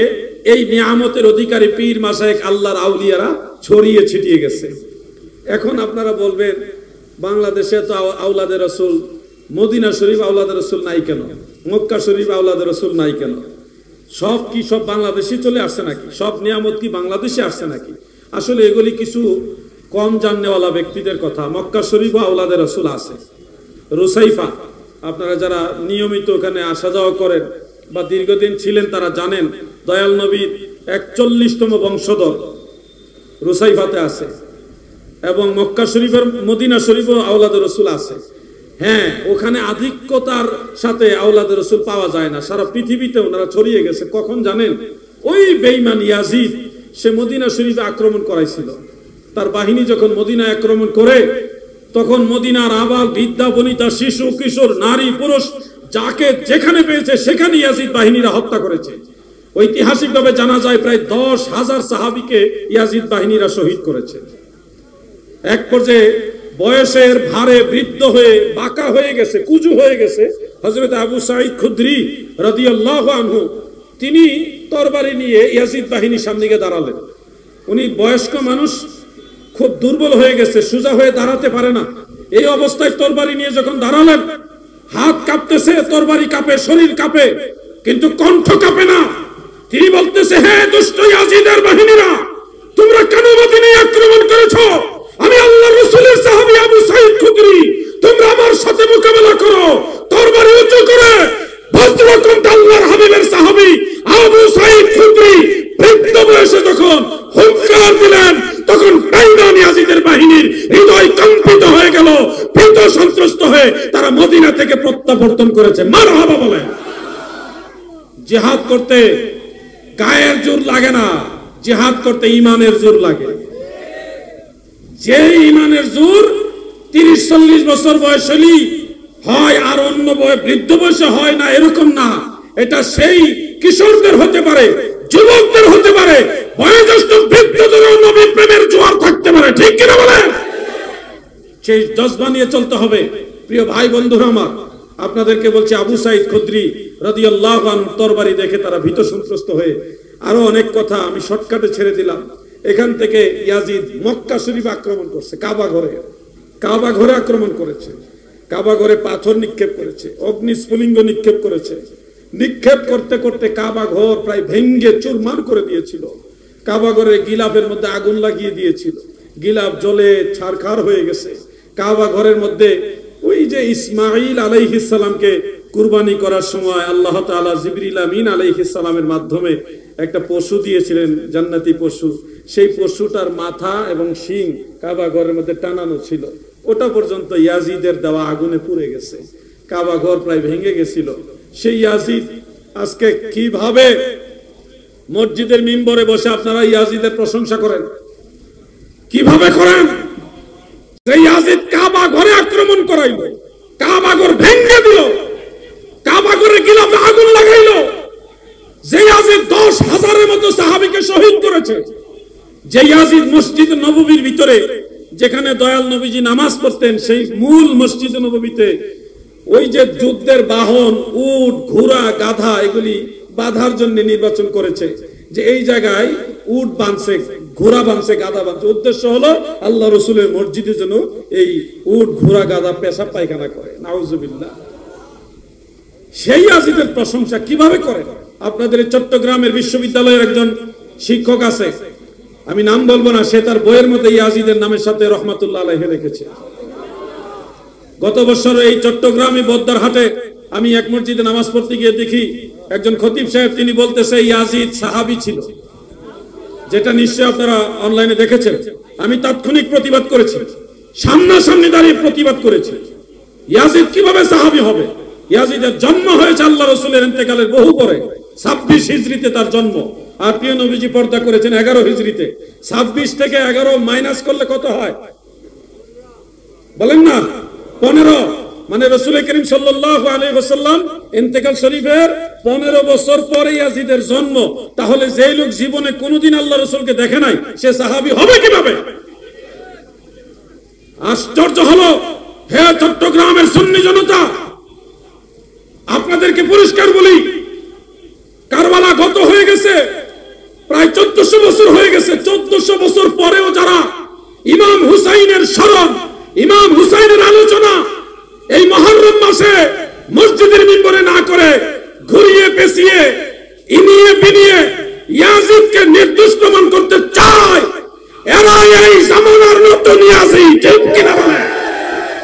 এই নিয়ামতের অধিকারী পীর মাশায়েখ আল্লাহর আউলিয়ারা ছড়িয়ে ছিটিয়ে গেছে। এখন আপনারা বলবেন বাংলাদেশে তো আওলাদের রাসূল, মদিনা শরীফ আওলাদের রাসূল নাই কেন, মক্কা শরীফ আওলাদের রাসূল নাই কেন? সব কি সব বাংলাদেশে চলে আসছে নাকি? সব নিয়ামত কি বাংলাদেশে আসছে নাকি? আসলে এগুলি কিছু কম জাননেওয়ালা ব্যক্তিদের কথা। মক্কা শরীফ আওলাদের রাসূল আছে। রুসাইফা, আপনারা যারা নিয়মিত ওখানে আসা যাওয়া করেন বা দীর্ঘদিন ছিলেন তারা জানেন দয়াল নবীর 41তম বংশধর রুসাইফাতে আছে, এবং মক্কা শরীফের মদিনা শরীফও আওলাদের রাসূল আছে। হ্যাঁ, ওখানে আধিক্যতার সাথে আওলাদের রাসূল পাওয়া যায় না, সারা পৃথিবীতে ওনারা ছড়িয়ে গেছে। কখন জানেন? ওই বেঈমান ইয়াজিদ সে মদিনা শরীফে আক্রমণ করাইছিল। তার বাহিনী যখন মদিনা আক্রমণ করে তখন মদিনার আবাল বৃদ্ধা বনিতা শিশু কিশোর নারী পুরুষ যাকে যেখানে পেয়েছে সেখানে ইয়াজিদ বাহিনীরা হত্যা করেছে। ঐতিহাসিকভাবে জানা যায় প্রায় 10,000 সাহাবীকে ইয়াজিদ বাহিনীরা শহীদ করেছে। এক পর্যায়ে বয়সের ভারে বৃদ্ধ হয়ে বাঁকা হয়ে গেছে, কুজু হয়ে গেছে হযরত আবু সাঈদ খুদরি রাদিয়াল্লাহু আনহু, তিনি তরবারি নিয়ে ইয়াজিদ বাহিনীর সামনে গিয়ে দাঁড়ালেন। উনি বয়স্ক মানুষ, খুব দুর্বল হয়ে গেছে, সোজা হয়ে দাঁড়াতে পারে না। এই অবস্থায় তরবারি নিয়ে যখন দাঁড়ালেন, হাত কাঁপতেছে, তরবারি কাঁপে, শরীর কাঁপে, কিন্তু কণ্ঠ কাঁপে না। তিনি বলতেছে, হে দুষ্ট ইয়াজিদের বাহিনীরা, তোমরা কেন মদিনায় আক্রমণ করেছো? আমি আল্লাহর রাসূলের সাহাবী আবু সাঈদ খুদরি, তোমরা আমার সাথে মোকাবেলা করো। তরবারি উঁচু করে বজ্রকণ্ঠ আল্লাহর হাবিবের সাহাবী আবু সাঈদ খুদরি বৃদ্ধ বয়সে যখন হুঙ্কার দিলেন, তখন বেঈমান ইয়াজিদের বাহিনীর হৃদয় কম্পিত হয়ে গেল। ভীত সন্ত্রস্ত হয়ে তারা মদিনা থেকে প্রত্যাবর্তন করেছে। মারহাবা বলেন। জিহাদ করতে গায়ের জোর লাগে না, জিহাদ করতে ঈমানের জোর লাগে। যে ঈমানের জোর 30-40 বছর বয়স হলেই হয়, আর অন্য বৃদ্ধ বয়সে হয় না, এরকম না। এটা সেই কিশোরদের হতে পারে, যুবকদের হতে পারে, বয়োজ্যেষ্ঠ বৃদ্ধদেরও নবী প্রেমের জোয়ার থাকতে পারে। ঠিক কিনা বলেন? সেই জজবা নিয়ে চলতে হবে। প্রিয় ভাই বন্ধুরা আমার, আপনাদেরকে বলছি, আবু সাঈদ খুদরি রাদিয়াল্লাহু আনহু তরবারি দেখে তারা ভীত সন্ত্রস্ত হয়ে, আরো অনেক কথা আমি শর্টকাটে ছেড়ে দিলাম। এখান থেকে ইয়াজিদ মক্কা শরীফ আক্রমণ করছে, কাবা ঘরে আক্রমণ করেছে, কাবা ঘরে পাথর নিক্ষেপ করেছে, অগ্নিস্ফুলিঙ্গ নিক্ষেপ করেছে। নিক্ষেপ করতে করতে কাবা ঘর প্রায় ভেঙ্গে চুরমার করে দিয়েছিল। কাবা ঘরের গিলাফের মধ্যে আগুন লাগিয়ে দিয়েছিল, গিলাফ জ্বলে ছারখার হয়ে গেছে। কাবা ঘরের মধ্যে ওই যে ইসমাঈল আলাইহিস সালামকে কুরবানি করার সময় আল্লাহ তাআলা জিবরিল আমিন আলাইহিস সালামের মাধ্যমে একটা পশু দিয়েছিলেন, জান্নাতি পশু। সেই পশুটার মাথা এবং শিং কাবা ঘরের মধ্যে টানানো ছিল। ওটা পর্যন্ত ইয়াজিদের দেওয়া আগুনে পুড়ে গেছে, কাবা ঘর প্রায় ভেঙে গেছিল। সেই ইয়াজিদ আজকে কিভাবে মসজিদের মিম্বরে বসে আপনারা ইয়াজিদের প্রশংসা করেন? কিভাবে করেন? সেই ইয়াজিদ কাবা ঘরে আক্রমণ করাইলো, কাবা ঘর ভেঙে দিল, কাবা ঘরে গিলাফে আগুন লাগাইলো। যে ইয়াজিদ 10,000-এর মতো সাহাবীকে শহীদ করেছে, যে ইয়াজিদ মসজিদ নববীর ভিতরে যেখানে দয়াল নবীজি নামাজ পড়তেন, সেই মূল মসজিদ নববীতে ওই যে যুদ্ধের বাহন উট ঘোড়া গাধা এগুলি বাধার জন্য নির্বাচন করেছে, যে এই জায়গায় উট বাঁধছে, ঘোড়া বাঁধছে, গাধা বাঁধছে। উদ্দেশ্য হলো আল্লাহ রসুলের মসজিদের জন্য এই উট ঘোড়া গাধা পেশাব পায়খানা করে। নাউজুবিল্লাহ। সেই ইয়াজিদের প্রশংসা কিভাবে করে? আপনাদের চট্টগ্রামের বিশ্ববিদ্যালয়ের একজন শিক্ষক আছে, আমি নাম বলবো না, সে তার বইয়ের মধ্যে ইয়াজিদের নামের সাথে রহমাতুল্লাহ আলাইহি লিখেছে। গত বছর এই চট্টগ্রামে বদ্দারহাটে আমি এক মসজিদে নামাজ পড়তে গিয়ে দেখি একজন খতিব সাহেব, তিনি বলতেছে ইয়াজিদ সাহাবী ছিল, যেটা নিশ্চয় আপনারা অনলাইনে দেখেছেন। আমি তাৎক্ষণিক প্রতিবাদ করেছি, সামনাসামনি দাঁড়িয়ে প্রতিবাদ করেছি। ইয়াজিদ কিভাবে সাহাবী হবে? ইয়াজিদের জন্ম হয়েছে আল্লাহ রসুলের ইন্তেকালের বহু পরে, 26 হিজরিতে তার জন্ম। আর প্রিয় নবীজি পর্দা করেছেন 11 হিজরিতে। 26 থেকে 11 মাইনাস করলে কত হয় বলেন না? 15। মানে রাসূল করিম সাল্লাল্লাহু আলাইহি ওয়াসাল্লাম ইন্তেকাল শরীফের 15 বছর পরে ইয়াজিদের জন্ম। তাহলে যেই লোক জীবনে কোনোদিন আল্লাহ রাসূলকে দেখে নাই সে সাহাবী হবে কিভাবে? আশ্চর্য হলো, হে চট্টগ্রামের সুন্নি জনতা, আপনাদেরকে পরিষ্কার বলি, কারবালা গত হয়ে গেছে, প্রায় 1400 বছর হয়ে গেছে। 1400 বছর পরেও যারা ইমাম হুসাইনের স্মরণ, ইমাম হুসাইনের আলোচনা এই মুহররম মাসে মসজিদের মিম্বরে না করে ঘুরিয়ে পেঁচিয়ে ইনিয়ে বিনিয়ে ইয়াজিদকে নির্দোষ প্রমাণ করতে চায়, এরা এই জামানার নতুন ইয়াজিদ। ঠিক কিনা?